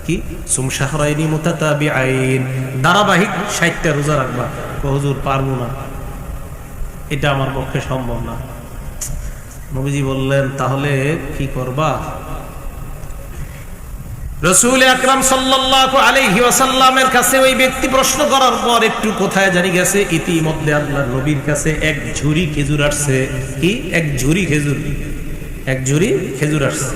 কি সুম শাহরাইনি মুতাতাবিআইন, ধারাবাহিক 60টা রোজা রাখবা। হুজুর পারবো না, এটা আমার পক্ষে সম্ভব না। নবীজি বললেন, তাহলে কি করবা? রাসূল আকরাম সাল্লাল্লাহু আলাইহি ওয়াসাল্লামের কাছে ওই ব্যক্তি প্রশ্ন করার পর একটু কোথায় জানি গেছে, ইতিমধ্যে আল্লাহর নবীর কাছে এক ঝুড়ি খেজুর আসছে। কি? এক ঝুড়ি খেজুর, এক ঝুড়ি খেজুর আসছে।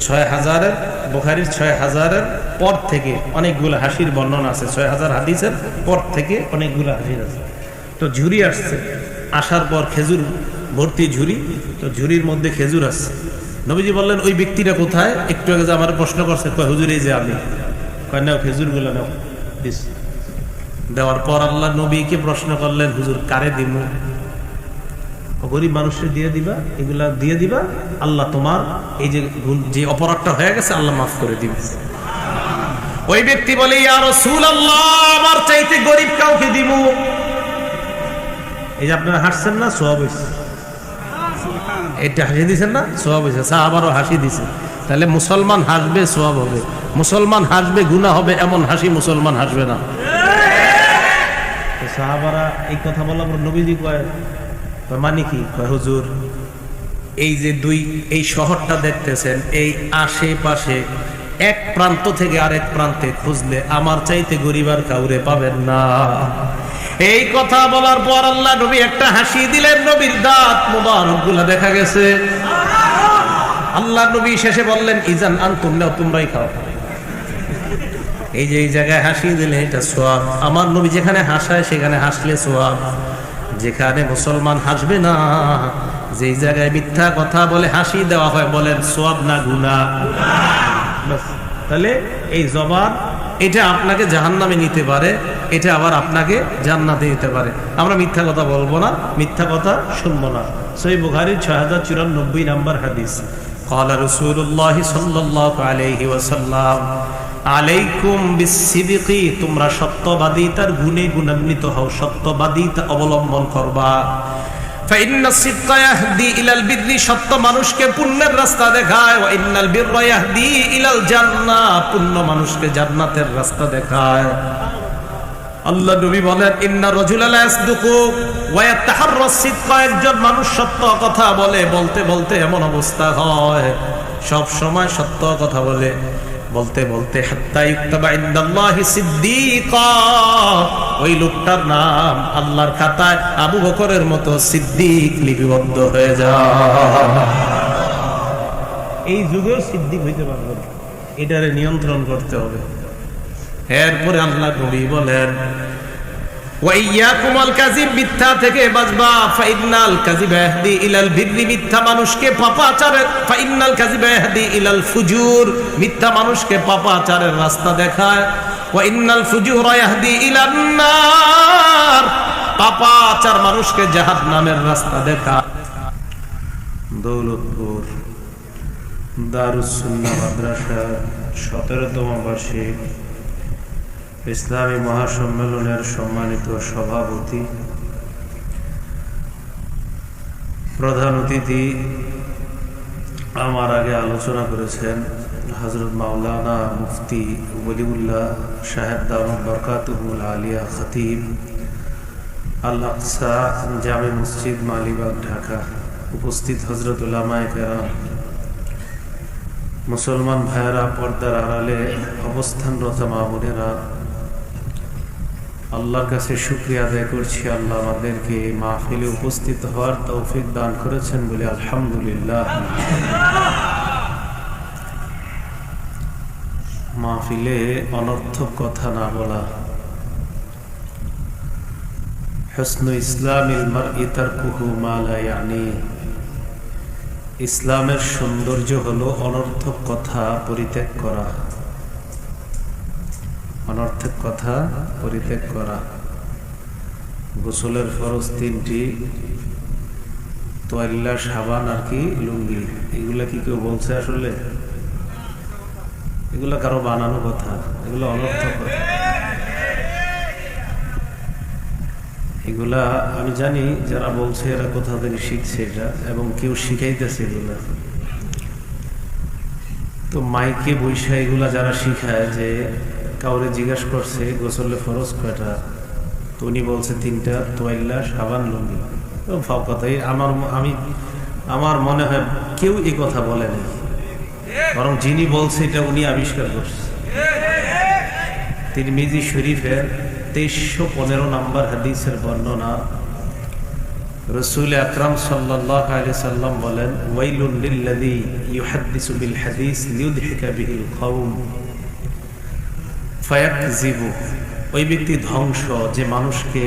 6000-এর বুখারীর 6000-এর পর থেকে অনেকগুলো হাসির বর্ণনা আছে, 6000 হাদিসের পর থেকে অনেকগুলো হাসির আছে। তো ঝুড়ি আসছে, আসার পর খেজুর ভর্তি ঝুড়ি, তো ঝুড়ির মধ্যে খেজুর আসছে। নবীজি বললেন, ওই ব্যক্তিটা কোথায়? একটু আগে যে আমার প্রশ্ন করছে, কয় হুজুর এই যে আমি। কয় নাও খেজুর গুলো নাও। দেওয়ার পর আল্লাহ নবীকে প্রশ্ন করলেন, হুজুর কারে দিমু? গরিব মানুষকে দিয়ে দিবা, এগুলা দিয়ে দিবা, আল্লাহ তোমার এই যে অপরাধটা হয়ে গেছে আল্লাহ মাফ করে দিবে। ওই ব্যক্তি বলে, ইয়া রাসূলুল্লাহ, আমার চাইতে গরিব কাউকে দিমু? এই যে আপনারা হাসছেন না, সওয়াব হইছে। এটা হাসি দিছেন না, সওয়াব হইছে। সাহাবারও হাসি দিছে। তাহলে মুসলমান হাসবে, সওয়াব হবে। মুসলমান হাসবে, গুনাহ হবে, এমন হাসি মুসলমান হাসবে না। সাহাবারা এই কথা বলার পর নবীজি কয়, মানে কি? কয় হুজুর, এই যে এই শহরটা দেখতেছেন, এই আশেপাশে এক প্রান্ত থেকে আরেক প্রান্তে খুঁজলে আমার চাইতে গরিব আর কাউরে পাবেন না। এই কথা বলার পর আল্লাহ নবী একটা হাসি দিলেন, নবীর দাঁত মুবারক গুলা দেখা গেছে। আল্লাহ নবী শেষে বললেন, ইজান আনতুম নাও, তোমরাই খাও। এই যে এই জায়গায় হাসি দিলে এটা সওয়াব। আমার নবী যেখানে হাসায় সেখানে হাসলে সওয়াব, যেখানে মুসলমান হাসবে না, যেই জায়গায় মিথ্যা কথা বলে হাসি দেওয়া হয়, বলেন সওয়াব না গুনাহ? তাহলে এই জবান এটা আপনাকে জাহান্নামে নিতে পারে, এটা আবার আপনাকে জান্নাতে নিতে পারে। আমরা মিথ্যা কথা বলবো না, মিথ্যা কথা শুনবো না। সহিহ বুখারীর 6094 নম্বর হাদিস, ক্বালা রাসূলুল্লাহ সাল্লাল্লাহু আলাইহি ওয়াসাল্লাম, আলাইকুম বিসসিদকি, তোমরা সত্যবাদিতার গুণে গুণান্বিত হও, সত্যবাদিতা অবলম্বন করবা। ফাইন্নাস সিদকা ইয়াহদি ইলাল বিররি, সত্য মানুষকে পুণ্যের রাস্তা দেখায়। ওয়া ইন্নাল বিররা ইয়াহদি ইলাল জান্নাহ, পুণ্য মানুষকে জান্নাতের রাস্তা দেখায়। আল্লাহ নবী বলেন, ইন্না রাজুলা লা ইয়াসদুকু ওয়া ইয়াতাহাররাস সিদকা, একজন মানুষ সত্য কথা বলে, বলতে বলতে এমন অবস্থা হয় সব সময় সত্য কথা বলে, বলতে বলতে হাত্তা ইউকতাবা ইনদাল্লাহি সিদ্দীকা, ওই লোকটার নাম আল্লাহর খাতায় আবু বকরের মতো সিদ্দিক লিপিবদ্ধ হয়ে যায়। এই যুগেও সিদ্দিক হইতে পারবে, এটারে নিয়ন্ত্রণ করতে হবে। এরপরে আল্লাহ নবী বলেন, ওয়া ইয়াকুমুল কাযিব, মিথ্যা থেকে বাঁচবা। ফাইন্নাল কাযিবা ইয়াহদি ইলাল বিররি, মিথ্যা মানুষকে পাপাচারের, ফাইন্নাল কাযিবা ইয়াহদি ইলাল ফুজুর, মিথ্যা মানুষকে পাপাচারের রাস্তা দেখায়। ওয়া ইন্নাল ফুজুরা ইয়াহদি ইলান নার, পাপাচার মানুষকে জাহান্নামের রাস্তা দেখায়। দৌলতপুর দারুস সুন্নাহ মাদ্রাসা 17তম বার্ষিক ইসলামী মহাসম্মেলনের সম্মানিত সভাপতি, প্রধান অতিথি, আমার আগে আলোচনা করেছেন হযরত মাওলানা মুফতি ওলিউল্লাহ সাহেব দামাত বরকাতুহুল আলিয়া, খতিব আল আকসা জামে মসজিদ মালিবাগ ঢাকা। উপস্থিত হযরত উলামায়ে কেরাম, মুসলমান ভাইয়েরা, পর্দার আড়ালে অবস্থানরত মা বোনেরা, আল্লাহর কাছে শুকরিয়া আদায় করছি, আল্লাহ আমাদেরকে এই মাহফিলে উপস্থিত হওয়ার তৌফিক দান করেছেন বলে আলহামদুলিল্লাহ। মাহফিলে অনর্থক কথা না বলা। হুসনু ইসলামিল মারই তারকুহু মা লা ইয়ানি। ইসলামের সৌন্দর্য হলো অনর্থক কথা পরিত্যাগ করা। অনর্থক কথা পরিত্যাগ করা। গোসলের ফরজ 3টি, তোয়াল্লা, সাবান আর কি লুঙ্গি। এগুলা কি কেউ বলছে? আসলে এগুলা কারো বানানো কথা, এগুলো অনর্থক কথা। এগুলা আমি জানি যারা বলছে এরা কোথা থেকে শিখছে এটা, এবং কেউ শিখাইতেছে এগুলা। তো মাইকে বৈশা এগুলা যারা শিখায়, যে কাউরে জিজ্ঞাসা করছে গোসলে ফরজ কয়টা, তো উনি বলছে 3টা, তোয়াল্লা, সাবান, লুঙ্গি। ফাও কথাই। আমার মনে হয় কেউ এই কথা বলে নাই, বরং যিনি বলছে এটা উনি আবিষ্কার করছে। তিরমিজি শরীফের 2315 নম্বর হাদিসের বর্ণনা, রাসূল আকরাম সাল্লাল্লাহু আলাইহি সাল্লাম বলেন, ওয়াইলুন লিল্লাযী ইউহাদ্দিসু বিল হাদিস লিইউদহিকা বিহিল কওম ফায়াকযিবু। ওই ব্যক্তি ধ্বংস যে মানুষকে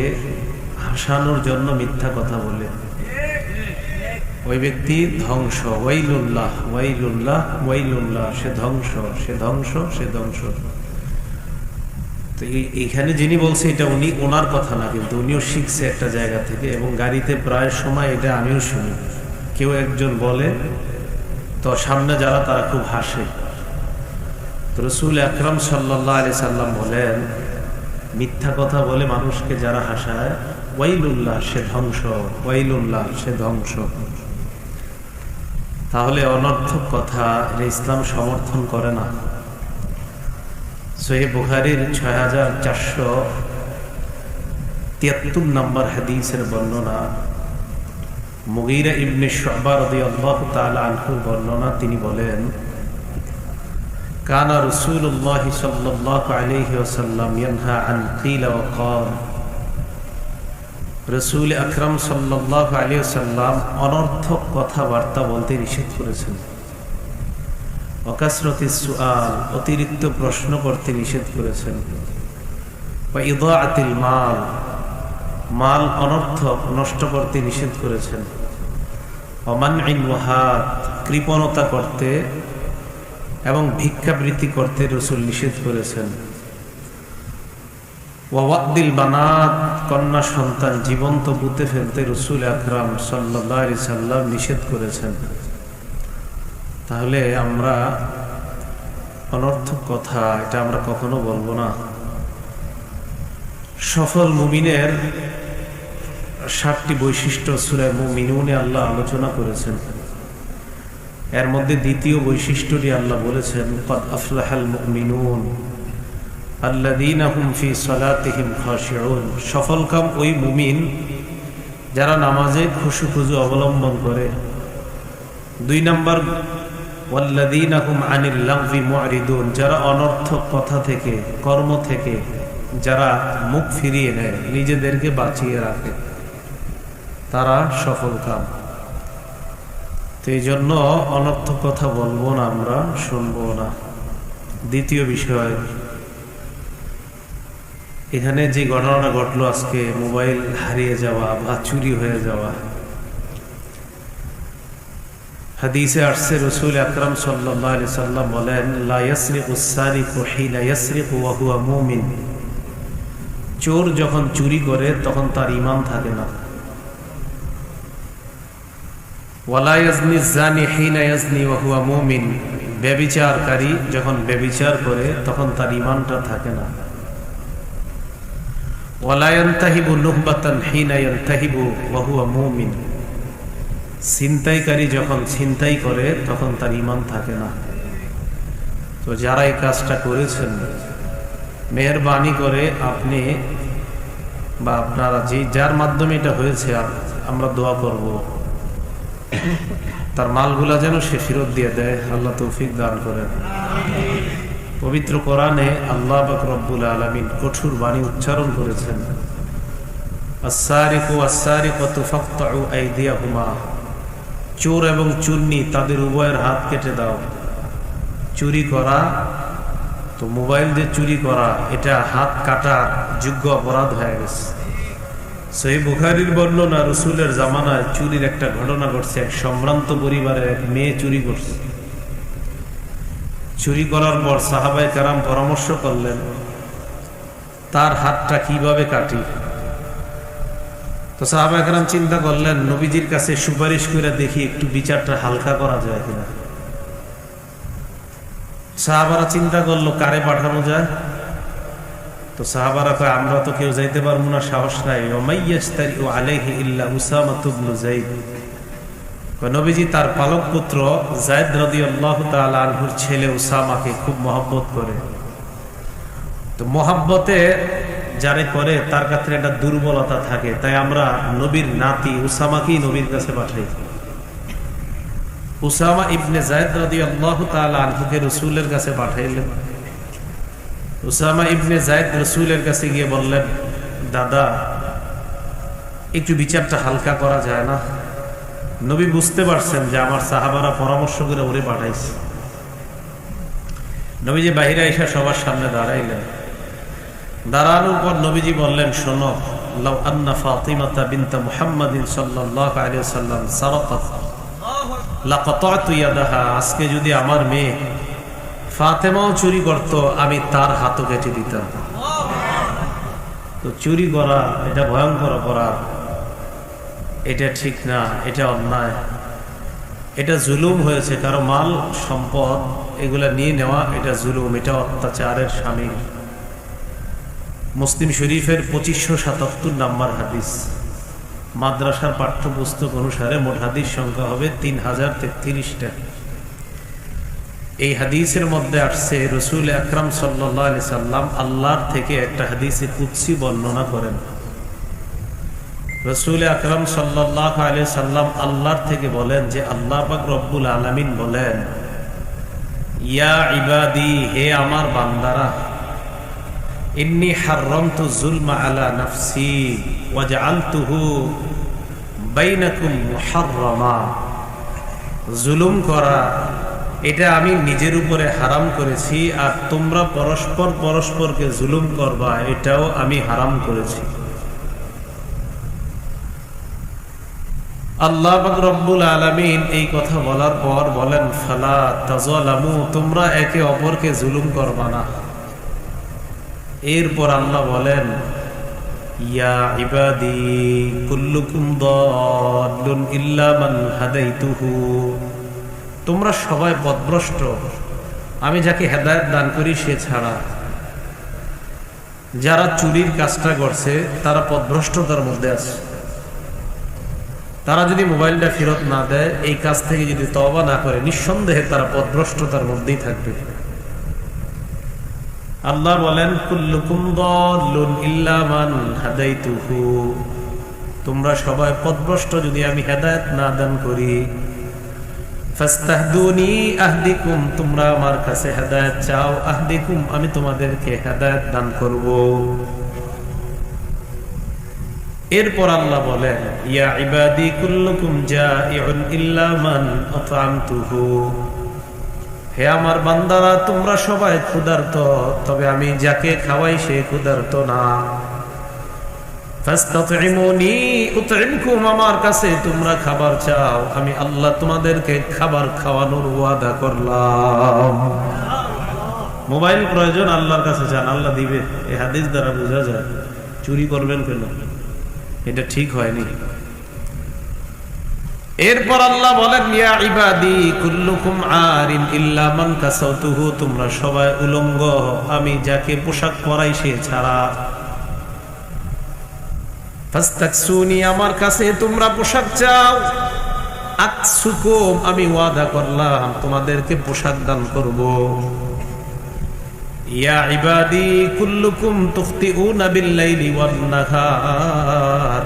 হাসানোর জন্য মিথ্যা কথা বলে। ওই ব্যক্তি ধ্বংস। ওয়াইলুল্লাহ, ওয়াইলুল্লাহ, ওয়াইলুল্লাহ। সে ধ্বংস, সে ধ্বংস, সে ধ্বংস। তো এইখানে যিনি বলছে এটা উনি, ওনার কথা না, কিন্তু উনিও শিখছে একটা জায়গা থেকে। এবং গাড়িতে প্রায় সময় এটা আমিও শুনি, কেউ একজন বলে তো সামনে যারা তারা খুব হাসে। তো রাসূল আকরাম সাল্লাল্লাহু আলাইহি সাল্লাম বলেন, মিথ্যা কথা বলে মানুষকে যারা হাসায়, ওয়াইলুল্লাহ, সে ধ্বংস, ওয়াইলুল্লাহ, সে ধ্বংস। তাহলে অনর্থক কথা এটা ইসলাম সমর্থন করে না। সহিহ বুখারীর 6473 নম্বর হাদিসের বর্ণনা, মুগীরা ইবনে শুবা রাদিয়াল্লাহু তাআলা আনহু বর্ণনা, তিনি বলেন, কানা রাসূলুল্লাহ সাল্লাল্লাহু আলাইহি ওয়াসাল্লাম ইয়ানহা আন কিলা ওয়া ক্বাল। রাসূল আকরাম সাল্লাল্লাহু আলাইহি ওয়াসাল্লাম অনর্থক কথাবার্তা বলতে নিষেধ করেছেন। ওয়া কাসরাতিস সুআল, অতিরিক্ত প্রশ্ন করতে নিষেধ করেছেন। ওয়া ইদাআতিল মাল, মাল অনর্থক নষ্ট করতে নিষেধ করেছেন। ওয়া মানইন ওয়াহাত, কৃপণতা করতে এবং ভিক্ষাবৃত্তি করতে রাসূল নিষেধ করেছেন। ওয়া ওয়াদিল বানাত, কন্যা সন্তান জীবন্ত পুঁতে ফেলতে রাসূল আকরাম সাল্লাল্লাহু আলাইহি সাল্লাম নিষেধ করেছেন। তাহলে আমরা অনর্থক কথা এটা আমরা কখনো বলবো না। সফল মুমিনের 7টি বৈশিষ্ট্য সূরা মুমিনুনে আল্লাহ আলোচনা করেছেন। এর মধ্যে দ্বিতীয় বৈশিষ্ট্যটি আল্লাহ বলেছেন, ক্বাদ আফলাহাল মুমিনুন আল্লাযীনা হুম ফি সালাতিহিম খাশিউন। সফলকাম ওই মুমিন যারা নামাজে খুশু-খুজু অবলম্বন করে। 2 নম্বর, ওয়াল্লাযীনা হুম আনিল লাগবি মুরিদুন, যারা অনর্থক কথা থেকে, কর্ম থেকে যারা মুখ ফিরিয়ে নেয়, নিজেদেরকে বাঁচিয়ে রাখে, তারা সফলকাম। তো এই জন্য অনর্থক কথা বলবো না, আমরা শুনবো না। দ্বিতীয় বিষয়, এখানে যে ঘটনাটা ঘটলো আজকে, মোবাইল হারিয়ে যাওয়া বা চুরি হয়ে যাওয়া, হাদিসে আসছে রাসূল আকরাম সাল্লাল্লাহু আলাইহি সাল্লাম বলেন, লা ইয়াসরিকুস সারিকু হিনা ইয়াসরিকু ওয়া হুয়া মুমিন। চোর যখন চুরি করে তখন তার ঈমান থাকে না। ওয়ালা ইয়াজনিজ জানি হিনা ইয়াজনি ওয়া হুয়া মুমিন। ব্যভিচারকারী যখন ব্যভিচার করে তখন তার ঈমানটা থাকে না। ওয়ালা ইয়ানতাহিবু নুহবাতান হিনা ইয়ানতাহিবু ওয়া হুয়া মুমিন। ছিনতাইকারী যখন ছিনতাই করে তখন তার ঈমান থাকে না। তো যারা এই কাজটা করেছেন, মেহেরবানি করে আপনি বা আপনারা যার মাধ্যমে এটা হয়েছে, আমরা দোয়া করব তার মালগুলা যেন সে ফেরত দিয়ে দেয়। আল্লাহ তৌফিক দান করেন। পবিত্র কোরআনে আল্লাহ পাক রব্বুল আলামিন কঠোর বাণী উচ্চারণ করেছেন, আস-সারিকু ওয়াস-সারিকাতু ফাকতাউ আইদিয়াহুমা। চোর এবং চুন্নি তাদের উভয়ের হাত কেটে দাও। চুরি করা তো মোবাইল দিয়ে চুরি করা এটা হাত কাটার যোগ্য অপরাধ হয়ে গেছে। সহিহ বুখারীর বর্ণনা, রাসূলের জামানায় চুরির একটা ঘটনা ঘটছে। এক সম্ভ্রান্ত পরিবারের এক মেয়ে চুরি করছে। চুরি করার পর সাহাবায়ে কেরাম পরামর্শ করলেন তার হাতটা কিভাবে কাটি। তো সাহাবায়ে কেরাম চিন্তা করলেন নবীজির কাছে সুপারিশ করে দেখি একটু বিচারটা হালকা করা যায় কিনা। সাহাবারা চিন্তা করলো কারে পাঠানো যায়। তো সাহাবারা কয় আমরা তো কেউ যাইতে পারবো না, সাহস নাই। ওমাইয়াস্তারিউ আলাইহি ইল্লা উসামা ইবনে যায়েদ। নবীজি তার পালক পুত্র যায়েদ রাদিয়াল্লাহু তাআলা আনহুর ছেলে উসামাকে খুব মহব্বত করে। তো মহব্বতে যারে করে তার কাছে একটা দুর্বলতা থাকে, তাই আমরা নবীর নাতি উসামাকেই নবীর কাছে পাঠাই। উসামা ইবনে যায়েদ রাদিয়াল্লাহু তাআলা আনহুকে রাসূলের কাছে পাঠাইলেন। উসামা ইবনে যায়েদ রাসূলের কাছে গিয়ে বললেন, দাদা একটু বিচারটা হালকা করা যায় না? নবী বুঝতে পারছেন যে আমার সাহাবারা পরামর্শ করে ওরে পাঠাইছে। নবীজি বাহিরে এসে সবার সামনে দাঁড়াইলেন। দাঁড়ানোর পর নবীজি বললেন, শোনো, লাউ আন্না ফাতিমাতা বিনতা মুহাম্মাদিন সাল্লাল্লাহু আলাইহি ওয়াসাল্লাম সারাকাত লাকাতাতু ইয়াদাহা। আজকে যদি আমার মেয়ে ফাতেমাও চুরি করত আমি তার হাতও কেটে দিতাম। তো চুরি করা এটা ভয়ঙ্কর অপরাধ, এটা ঠিক না, এটা অন্যায়, এটা জুলুম হয়েছে। কারো মাল সম্পদ এগুলা নিয়ে নেওয়া এটা জুলুম, এটা অত্যাচারের শামিল। মুসলিম শরীফের 2577 নম্বর হাদিস। মাদ্রাসার পাঠ্যপুস্তক অনুসারে মোট হাদিস সংখ্যা হবে 3033টা। এই হাদিসের মধ্যে আসছে রাসূল আকরাম সাল্লাল্লাহু আলাইহি সাল্লাম আল্লাহর থেকে একটা হাদিসে কুদসি বর্ণনা করেন। রাসূল আকরাম সাল্লাল্লাহু আলাইহি সাল্লাম আল্লাহর থেকে বলেন যে আল্লাহ পাক রব্বুল আলামিন বলেন, ইয়া ইবাদি, হে আমার বান্দারা, ইন্নী হাররামতু যুলমা আলা নাফসি ওয়া জাআলতুহু বাইনাকুম মুহাররামা। জুলুম করা এটা আমি নিজের উপরে হারাম করেছি, আর তোমরা পরস্পর পরস্পরকে জুলুম করবা এটাও আমি হারাম করেছি। আল্লাহ পাক রব্বুল আলামিন এই কথা বলার পর বলেন, ফালা তাযালামু, তোমরা একে অপরকে জুলুম করবা না। এরপর আল্লাহ বলেন, ইয়া ইবাদি কুল্লুকুম দাল্লুন ইল্লা মান হাদাইতুহু। তোমরা সবাই পথভ্রষ্ট, আমি যাকে হেদায়েত দান করি সে ছাড়া। যারা চুরির কাজটা করছে তারা পথভ্রষ্টতার মধ্যে আছে। তারা যদি মোবাইলটা ফেরত না দেয়, এই কাজ থেকে যদি তওবা না করে, নিঃসন্দেহে তারা পথভ্রষ্টতার মধ্যেই থাকবে। আল্লাহ বলেন, কুল্লুকুম দাল্লুন ইল্লা মান হাদাইতুহু। তোমরা সবাই পথভ্রষ্ট যদি আমি হেদায়েত না দান করি। ফাস্তাহদুনি আহদিকুম, তোমরা আমার কাছে হেদায়েত চাও। আহদিকুম, আমি তোমাদেরকে হেদায়েত দান করব। এরপর আল্লাহ বলেন, ইয়া ইবাদি কুল্লুকুম জাইউন ইল্লা মান আতআমতুহু। হে আমার বান্দারা, তোমরা সবাই ক্ষুধার্ত, তবে আমি যাকে খাওয়াই সে ক্ষুধার্ত না। ফাস্তাতইমুনি উতইমকুম, আমার কাছে তোমরা খাবার চাও, আমি আল্লাহ তোমাদেরকে খাবার খাওয়ানোর ওয়াদা করলাম। মোবাইল প্রয়োজন, আল্লাহর কাছে চান, আল্লাহ দিবে। এই হাদিস দ্বারা বোঝা যায় চুরি করবেন কেন, এটা ঠিক হয়নি। এরপর আল্লাহ বলেন, ইয়া ইবাদি কুল্লুকুম আরিন ইল্লা মান কাসাউতুহু। তোমরা সবাই উলঙ্গ, আমি যাকে পোশাক পরাই সে ছাড়া। ফাস্তাকসুনি, আমার কাছে তোমরা পোশাক চাও। আকসুকুম, আমি ওয়াদা করলাম তোমাদেরকে পোশাক দান করব। ইয়া ইবাদি কুল্লুকুম তুখতিউনা বিল-লাইলি ওয়ান-নাহার।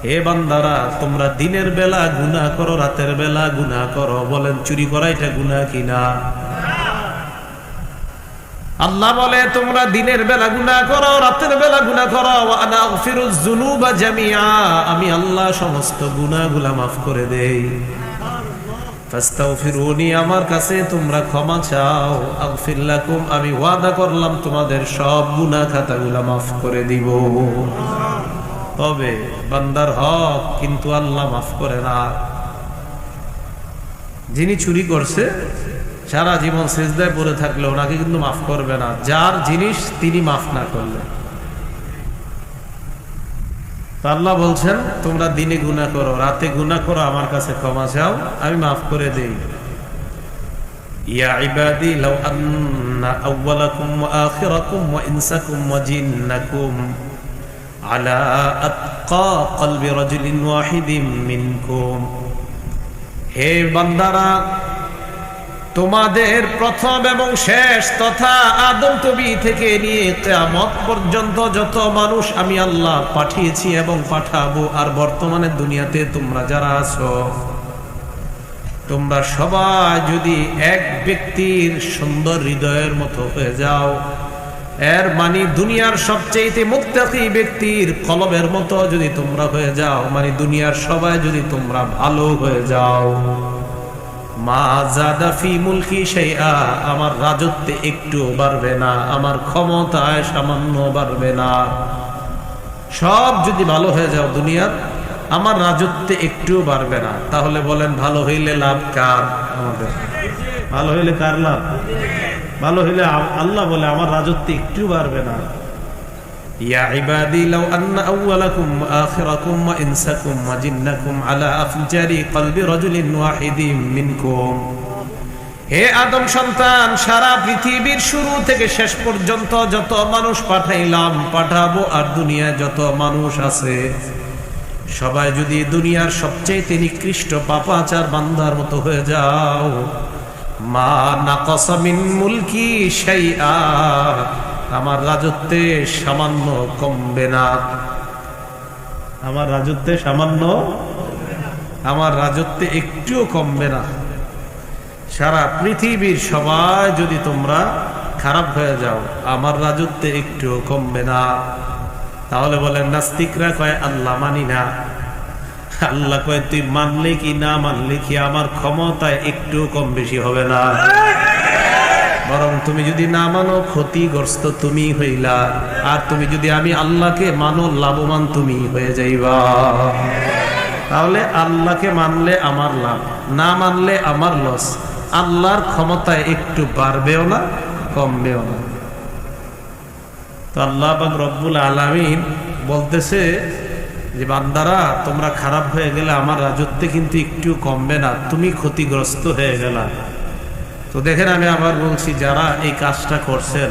হে বান্দারা, তোমরা দিনের বেলা গুনাহ করো, রাতের বেলা গুনাহ করো। বলেন চুরি করা এটা গুনাহ কিনা? আল্লাহ বলে তোমরা দিনের বেলা গুনাহ করো, রাতের বেলা গুনাহ করো। ওয়া আনা আগফিরুয যুনুবা জামিআ, আমি আল্লাহ সমস্ত গুনাহগুলো মাফ করে দেই। ফাস্তাগফিরুনি, আমার কাছে তোমরা ক্ষমা চাও, আগফির লাকুম, আমি ওয়াদা করলাম তোমাদের সব গুনাহ খাতাগুলো মাফ করে দিব। তবে বান্দার হক কিন্তু আল্লাহ মাফ করে না। যিনি চুরি করছে সারা জীবন সিজদায় পড়ে থাকলে ওনাকে কিন্তু মাফ করবে না, যার জিনিস তিনি মাফ না করলে। আল্লাহ বলছেন তোমরা দিনে গুনাহ করো, রাতে গুনাহ করো, আমার কাছে ক্ষমা চাও, আমি মাফ করে দেই। ইয়া ইবাদি লাউ আন্না আউওয়ালাকুম ওয়া আখিরাকুম ওয়া ইনসাকুম ওয়া জিন্নাকুম আলা আতকা কলবি রাজুলিন ওয়াহিদিন মিনকুম। হে বান্দারা, তোমাদের প্রথম এবং শেষ তথা আদম নবী থেকে নিয়ে কিয়ামত পর্যন্ত যত মানুষ আমি আল্লাহ পাঠিয়েছি এবং পাঠাবো, আর বর্তমানে দুনিয়াতে তোমরা যারা আছো, তোমরা সবাই যদি এক ব্যক্তির সুন্দর হৃদয়ের মতো হয়ে যাও, এর মানে দুনিয়ার সবচেয়ে মুত্তাকি ব্যক্তির কলবের মতো যদি তোমরা হয়ে যাও, মানে দুনিয়ার সবাই যদি তোমরা ভালো হয়ে যাও, মা জাদা ফি মুলকি শাইআ, আমার রাজত্বে একটু বাড়বে না, আমার ক্ষমতায় সামান্য বাড়বে না। সব যদি ভালো হয়ে যাও দুনিয়ার, আমার রাজত্বে একটু বাড়বে না। তাহলে বলেন ভালো হইলে লাভ কার? আমাদের। ভালো হইলে কার লাভ? ভালো হইলে আল্লাহ বলে আমার রাজত্বে একটু বাড়বে না। ইয়া ইবাদি লাউ আন্না আউওয়ালাকুম ওয়া আখিরাকুম ওয়া ইনসাকুম ওয়া জিন্নাকুম আলা আফজারি কলবি রাজুলিন ওয়াহিদিন মিনকুম। হে আদম সন্তান, সারা পৃথিবীর শুরু থেকে শেষ পর্যন্ত যত মানুষ পাঠাইলাম, পাঠাবো, আর দুনিয়ায় যত মানুষ আছে সবাই যদি দুনিয়ার সবচেয়ে নিকৃষ্ট পাপাচার বান্দার মতো হয়ে যাও, মা নাকাসা মিন মুলকি শাইআ, আমার রাজত্বে সামান্য কমবে না। আমার রাজত্বে সামান্য, আমার রাজত্বে একটুও কমবে না। সারা পৃথিবীর সবাই যদি তোমরা খারাপ হয়ে যাও, আমার রাজত্বে একটুও কমবে না। তাহলে বলেন নাস্তিকরা কয় আল্লাহ মানি না। আল্লাহ কয় তুই মানলে কি না মানলে কি, আমার ক্ষমতায় একটু কম বেশি হবে না, বরং তুমি যদি না মানো ক্ষতিগ্রস্ত তুমি হইলা, আর তুমি যদি আমি আল্লাহকে মানো লাভবান তুমি হয়ে যাইবা। তাহলে আল্লাহকে মানলে আমার লাভ, না মানলে আমার লস। আল্লাহর ক্ষমতায় একটু বাড়বেও না কমবেও না। তো আল্লাহ পাক রব্বুল আলামিন বলতেছে যে বান্দারা, তোমরা খারাপ হয়ে গেলে আমার রাজত্বে কিন্তু একটু কমবে না, তুমি ক্ষতিগ্রস্ত হয়ে গেলা। তো দেখেন, আমি আবার বলছি, যারা এই কাজটা করছেন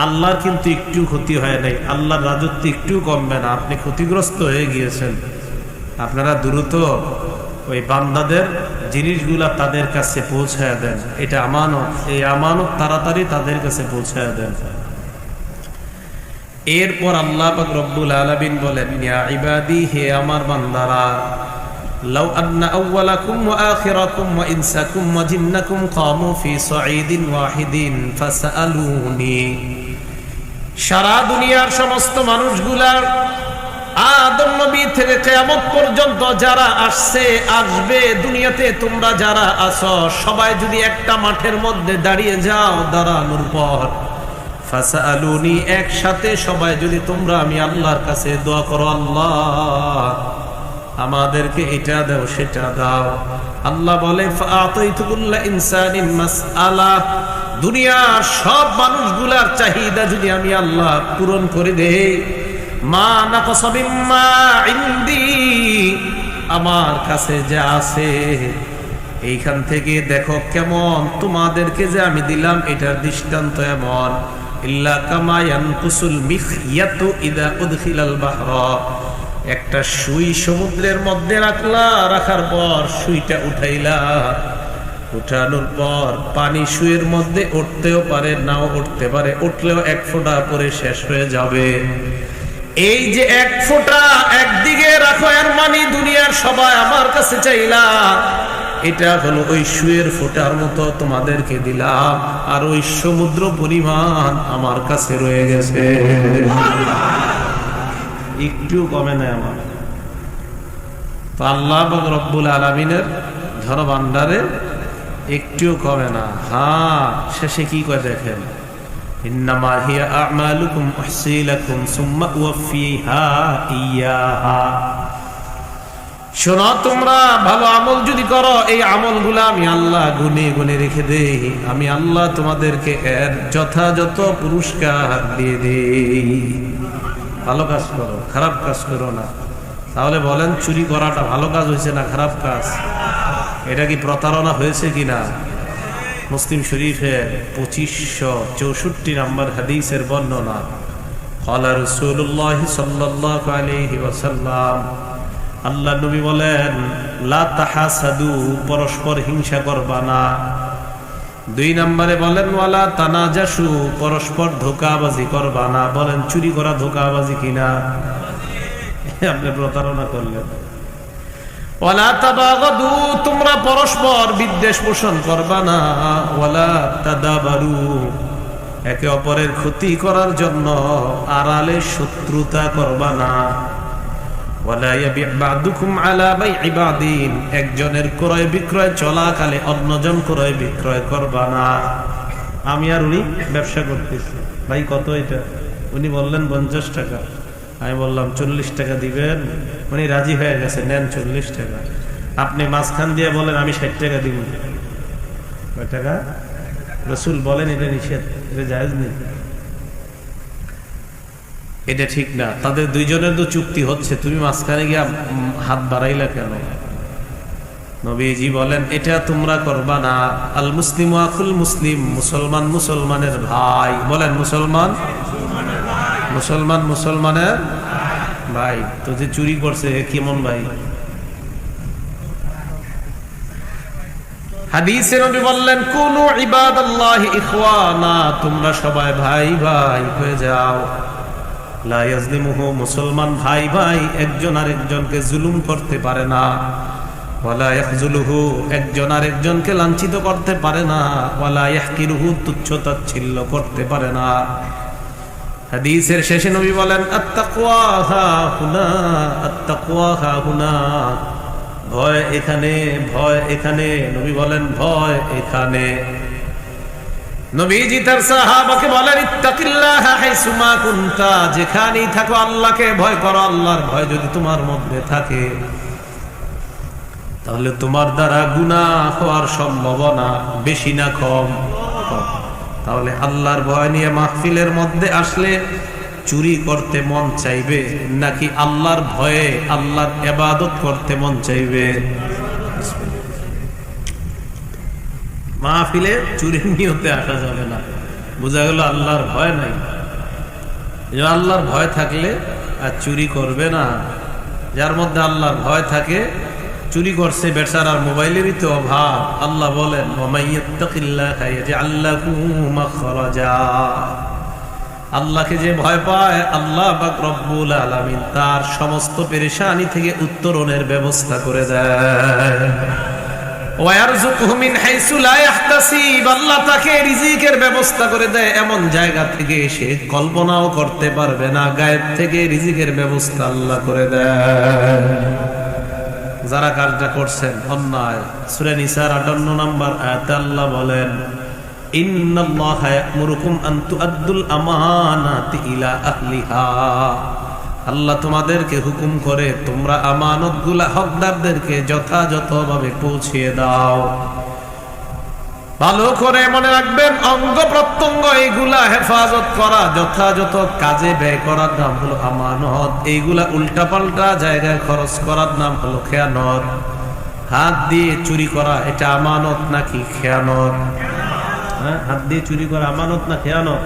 আল্লাহর কিন্তু একটু ক্ষতি হয় নাই, আল্লাহর রাজত্ব একটু কমবে না, আপনি ক্ষতিগ্রস্ত হয়ে গিয়েছেন। আপনারা দ্রুত ওই বান্দাদের জিনিসগুলা তাদের কাছে পৌঁছায় দেন, এটা আমানত, এই আমানত তাড়াতাড়ি তাদের কাছে পৌঁছায় দেন। এরপর আল্লাহ পাক রব্বুল আলামিন বলেন, ইয়া ইবাদি, হে আমার বান্দারা, লাউ আন্না আউওয়ালাকুম ওয়া আখিরাকুম ওয়া ইনসাকুম ওয়া জিন্নাকুম কামু ফি সাঈদিন ওয়াহিদিন ফাসআলুনি। সারা দুনিয়ার সমস্ত মানুষগুলার, আদম নবী থেকে কিয়ামত পর্যন্ত যারা আসবে দুনিয়াতে, তোমরা যারা আছো সবাই যদি একটা মাঠের মধ্যে দাঁড়িয়ে যাও, দাঁড়ানোর পর ফাসআলুনি, একসাথে সবাই যদি তোমরা আমি আল্লাহর কাছে দোয়া করো, আল্লাহ আমাদেরকে এটা দাও সেটা দাও, আল্লাহ বলে ফাআতাইতু কুল্লা ইনসানিন মাসআলা, দুনিয়ার সব মানুষগুলার চাহিদা যদি আমি আল্লাহ পূরণ করে দেই, মা নাকাসা মিম্মা ইনদি, আমার কাছে যা আছে এইখান থেকে দেখো কেমন তোমাদেরকে যে আমি দিলাম, এটার দৃষ্টান্ত এমন, ইল্লা কামা ইয়ানকুসুল মিখয়াতু ইযা উদখিলাল বাহরা, একটা সুই সমুদ্রের মধ্যে রাখার পর সুইটা উঠাইলা, উঠানোর পর পানি সুইয়ের মধ্যে উঠতেও পারে নাও উঠতে পারে, উঠলেও এক ফোঁটা পরে শেষ হয়ে যাবে। এই যে এক ফোঁটা একদিকে রাখো, এর মানে দুনিয়ার সবাই আমার কাছে চাইলা, এটা হলো ওই সুয়ের ফোঁটার মতো তোমাদেরকে দিলাম, আর ওই সমুদ্র পরিমাণ আমার কাছে রয়ে গেছে, একটু কমে নাই আমার। তো আল্লাহ রব্বুল আলামিনের ধনভাণ্ডারে একটুও কমে না। হ্যাঁ, শেষে কি করে দেখেন, ইন্নামা হিয়া আমালুকুম উহসি লাকুম সুম্মা উওয়াফিহা ইয়াহা। শোনো, তোমরা ভালো আমল যদি করো, এই আমলগুলো আমি আল্লাহ গুনে গুনে রেখে দেই, আমি আল্লাহ তোমাদেরকে এর যথাযথ পুরস্কার দিয়ে দেই। ভালো কাজ করো, খারাপ কাজ করো না। তাহলে বলেন, চুরি করাটা ভালো কাজ হয়েছে না খারাপ কাজ? এটা কি প্রতারণা হয়েছে কিনা? মুসলিম শরীফের 2564 নম্বর হাদিসের বর্ণনা, ক্বালা রাসূলুল্লাহ সাল্লাল্লাহু আলাইহি ওয়াসাল্লাম, আল্লাহ নবী বলেন, লা তাহাসাদু, পরস্পর হিংসা করবা না। 2 নম্বরে বলেন, ওয়ালা তানাজাসু, পরস্পর ধোঁকাবাজি করবা না। বলেন, চুরি করা ধোঁকাবাজি কিনা? আপনি প্রতারণা করলেন। ওয়ালা তাবাগাদু, তোমরা পরস্পর বিদ্বেষ পোষণ করবা না। ওয়ালা তাদাবারু, একে অপরের ক্ষতি করার জন্য আড়ালে শত্রুতা করবা না। ওয়ালা ইয়াবি' বা'দুকুম আলা বাই'i বা'দিন, একজনের ক্রয় বিক্রয় চলাকালে অন্যজন ক্রয় বিক্রয় করবা না। আমি আর উনি ব্যবসা করতেছি, ভাই কত এটা? উনি বললেন 50 টাকা, আমি বললাম 40 টাকা দিবেন। উনি রাজি হয়ে গেছে, নেন 40 টাকা। আপনি মাঝখান দিয়ে বলেন আমি 60 টাকা দিব, কয় টাকা? রাসূল বলেন এটা নিষেধ, এটা জায়েজ নেই, এটা ঠিক না। তাদের দুইজনের তো চুক্তি হচ্ছে, তুমি মাঝখানে গিয়ে হাত বাড়াইলা কেন? নবীজি বলেন, এটা তোমরা করবা না। আল মুসলিম আখুল মুসলিম, মুসলমান মুসলমানের ভাই। বলেন, মুসলমান মুসলমান মুসলমানের ভাই। তো যে চুরি করছে কেমন ভাই? হাদিসে নবী বললেন, কুনু ইবাদাল্লাহি ইখওয়ানা, তোমরা সবাই ভাই ভাই হয়ে যাও। লা ইয়াজলিমুহু, মুসলমান ভাই ভাই একজন আরেকজনকে জুলুম করতে পারে না। ওয়ালা ইয়াখজুলুহু, একজন আরেকজনকে লাঞ্ছিত করতে পারে না। ওয়ালা ইয়াহকিরুহু, তুচ্ছ তাচ্ছিল্য করতে পারে না। হাদিসের শেষে নবী বলেন, আত-তাকওয়া হাহুনা, আত-তাকওয়া হাহুনা, ভয় এখানে, ভয় এখানে। নবী বলেন, ভয় এখানে। নবীজি তার সাহাবাকে বলেন, ইত্তাকিল্লাহা হাইসুমা কুনতা, যেখানেই থাকো আল্লাহকে ভয় করো। আল্লাহর ভয় যদি তোমার মধ্যে থাকে, তাহলে তোমার দ্বারা গুনাহ হওয়ার সম্ভাবনা বেশি না কম? তাহলে আল্লাহর ভয় নিয়ে মাহফিলের মধ্যে আসলে চুরি করতে মন চাইবে নাকি আল্লাহর ভয়ে আল্লাহর ইবাদত করতে মন চাইবে? মাহফিলে চুরির নিয়তে আসা যাবে না। বোঝা গেল আল্লাহর ভয় নাই। আল্লাহর ভয় থাকলে আর চুরি করবে না। যার মধ্যে আল্লাহর ভয় থাকে, চুরি করছে বেচারার মোবাইলেরই তো অভাব। আল্লাহ বলেন, ওয়ামাইয়াত্তাকিল্লাহা ইয়াজআল লাহু মাখরাজা, আল্লাহকে যে ভয় পায় আল্লাহ পাক রব্বুল আলামিন তার সমস্ত পেরেশানি থেকে উত্তরণের ব্যবস্থা করে দেয়। ওয়ারযুকুহু মিন হাইসু লা ইয়াহতাসিব, আল্লাহ তাকে রিজিকের ব্যবস্থা করে দেয় এমন জায়গা থেকে সে কল্পনাও করতে পারবে না। গায়েব থেকে রিজিকের ব্যবস্থা আল্লাহ করে দেয়। যারা কাজটা করছেন অন্যায়, সূরা নিসার 58 নম্বর আয়াতে আল্লাহ বলেন, ইন্নাল্লাহা ইয়া'মুরুকুম আন তুআদ্দুল আমানাতি ইলা আহলিহা, আল্লাহ তোমাদেরকে হুকুম করে তোমরা আমানতগুলা হকদারদেরকে যথাযথভাবে পৌঁছিয়ে দাও। ভালো করে মনে রাখবেন, অঙ্গ প্রত্যঙ্গ এইগুলা হেফাজত করা, যথাযথ কাজে ব্যয় করার নাম হলো আমানত। এইগুলা উল্টাপাল্টা জায়গায় খরচ করার নাম হলো খেয়ানত। হাত দিয়ে চুরি করা এটা আমানত নাকি খেয়ানত? হ্যাঁ, হাত দিয়ে চুরি করা আমানত না খেয়ানত?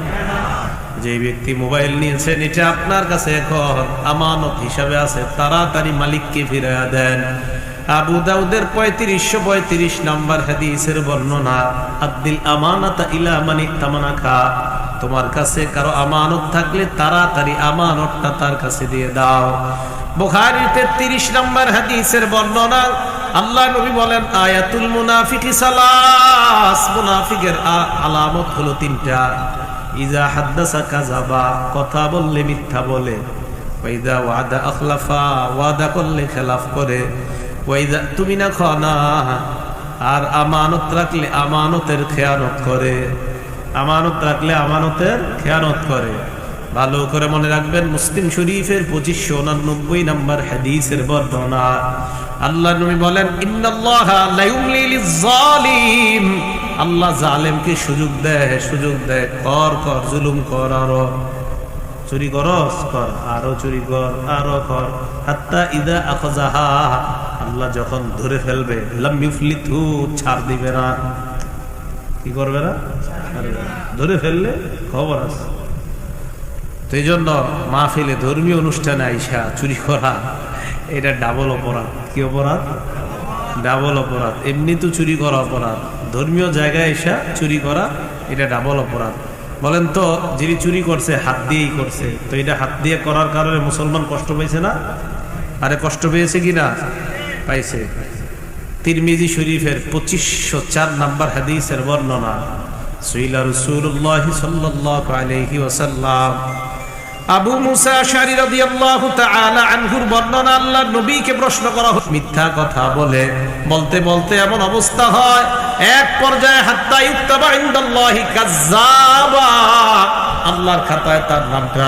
যে ব্যক্তি মোবাইল নিয়েছেন এটা আপনার কাছে এখন আমানত হিসাবে আছে, তাড়াতাড়ি মালিককে ফিরিয়ে দেন। আবু দাউদের 3535 নম্বর হাদিসের বর্ণনা, আদ্দিল আমানাতা ইলা মান ইতামানাকা, তোমার কাছে কারো আমানত থাকলে তাড়াতাড়ি আমানতটা তার কাছে দিয়ে দাও। বুখারীর 33 নম্বর হাদিসের বর্ণনা, আল্লাহ নবী বলেন, আয়াতুল মুনাফিকি সালাস, মুনাফিকের আলামত হলো 3টা। ইজা হাদ্দাসা কাযাবা, কথা বললে মিথ্যা বলে। ওয়াইদা ওয়াদা আখলাফা, ওয়াদা করলে খেলাফ করে। ওয়াইদা তুমিনা খানা, আর আমানত রাখলে আমানতের খেয়ানত করে, আমানত রাখলে আমানতের খেয়ানত করে। ভালো করে মনে রাখবেন, মুসলিম শরীফের 2589 নম্বর হাদিসের বর্ণনা। আল্লাহ নবী বলেন, ইন্নাল্লাহা লা ইউমলি লিয-যালিম, আল্লাহ জালেমকে সুযোগ দেয়, সুযোগ দেয়, কর কর, জুলুম কর, আরো চুরি করস কর, আরো চুরি কর, আরো কর, হাত্তা ইদা আখাযাহা, আল্লাহ যখন ধরে ফেলবে, লাম ইউফলিতহু, ছাড় দিবে না। কি করবে না? ধরে ফেললে খবর আছে। তো এই জন্য মাহফিলে ধর্মীয় অনুষ্ঠানে আইসা চুরি করা এটা ডাবল অপরাধ। কি অপরাধ? ডাবল অপরাধ। এমনি তো চুরি করা অপরাধ, ধর্মীয় জায়গায় এসা চুরি করা এটা ডাবল অপরাধ। বলেন তো, যিনি চুরি করছে হাত দিয়েই করছে, তো এটা হাত দিয়ে করার কারণে মুসলমান কষ্ট পেয়েছে না? আরে কষ্ট পেয়েছে কিনা? পাইছে। তিরমিজি শরীফের 2504 নম্বর হাদিসের বর্ণনা। সুইলা রাসূলুল্লাহ সাল্লাল্লাহু আলাইহি ওয়াসাল্লাম, আবু মুসা আশআরী রাদিয়াল্লাহু তাআলা আনহুর বর্ণনা, আল্লাহর নবীকে প্রশ্ন করা হয়, মিথ্যা কথা বলে বলতে বলতে এমন অবস্থা হয় এক পর্যায়ে হাত্তা ইউক্তাবা ইনদাল্লাহি কাজ্জাবা, আল্লাহর খাতায় তার নামটা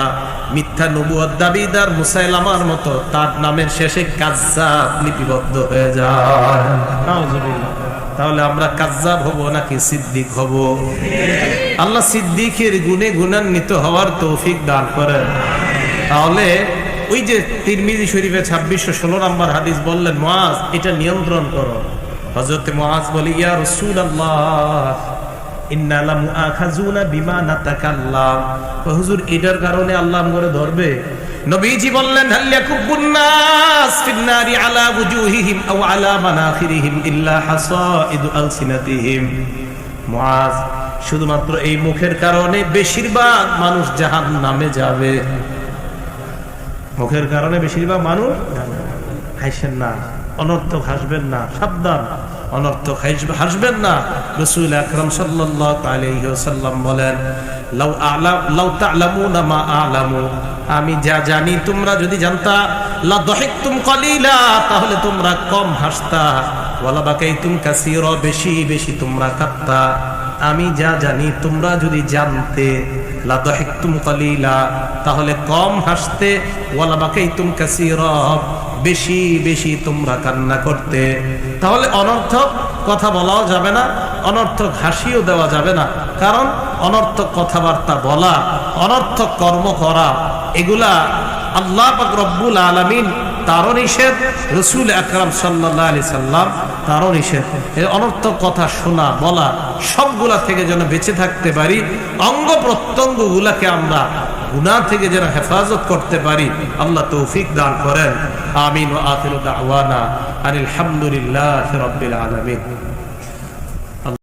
মিথ্যা নবুয়ত দাবিদার মুসাইলামার মতো তার নামের শেষে কাজ্জাব লিপিবদ্ধ হয়ে যায়। নাউজুবিল্লাহ। তাহলে আমরা কাজ্জাব হব নাকি সিদ্দিক হব? আল্লাহ সিদ্দিকের গুণে গুণান্বিত হওয়ার তৌফিক দান করেন। তাহলে ওই যে তিরমিজি শরীফে 2616 নম্বর হাদিস বললেন, মুআজ এটা নিয়ন্ত্রণ করো। হযরত মুআজ বলে, ইয়া রাসূলুল্লাহ, ইন্না লা মুআখাযুনা বিমা নাতাকাল্লাম, হুজুর এটার কারণে আল্লাহ আমগরে ধরবে? নবীজি বললেন, হাল ইয়াকুবুন নাস ফিন নারি আলা ওয়ুজুহিহিম আও আলা মানাখিরিহিম ইল্লা হাসাইদু আলসিনাতিহিম। মুআজ, শুধুমাত্র এই মুখের কারণে বেশিরভাগ মানুষ জাহান্নামে যাবে। মুখের কারণে বেশিরভাগ মানুষ, হাসেন না, অনর্থক হাসবেন না, সাবধান, অনর্থক হাসবেন না। রাসূল আকরাম সাল্লাল্লাহু আলাইহি ওয়াসাল্লাম বলেন, লাউ তা'লামুনা মা আ'লামু, আমি যা জানি তোমরা যদি জানতা, লা দাহিকতুম কলিলা, তাহলে তোমরা কম হাসতা, ওয়ালা বাকাইতুম কাসীরা, বেশি বেশি তোমরা কাঁদতা। আমি যা জানি তোমরা যদি জানতে, লা দাহিকতুম কলিলা, তাহলে কম হাসতে, ওয়ালা বাকাইতুম কাসীরা, বেশি বেশি তোমরা কান্না করতে। তাহলে অনর্থক কথা বলাও যাবে না, অনর্থক হাসিও দেওয়া যাবে না, কারণ অনর্থক কথাবার্তা বলা, অনর্থক কর্ম করা, এগুলা আল্লাহ পাক রব্বুল আলামিন তারও নিষেধ, রাসূল আকরাম সাল্লাল্লাহু আলাইহি সাল্লাম তারও নিষেধ। এই অনর্থক কথা শোনা বলা সবগুলা থেকে যেন বেঁচে থাকতে পারি, অঙ্গ প্রত্যঙ্গ গুলাকে আমরা গুনাহ থেকে যেন হেফাজত করতে পারি, আল্লাহ তৌফিক দান করেন। আমিন। ওয়া আখিরু দাওয়ানা আনিল হামদুলিল্লাহি রাব্বিল আলামিন।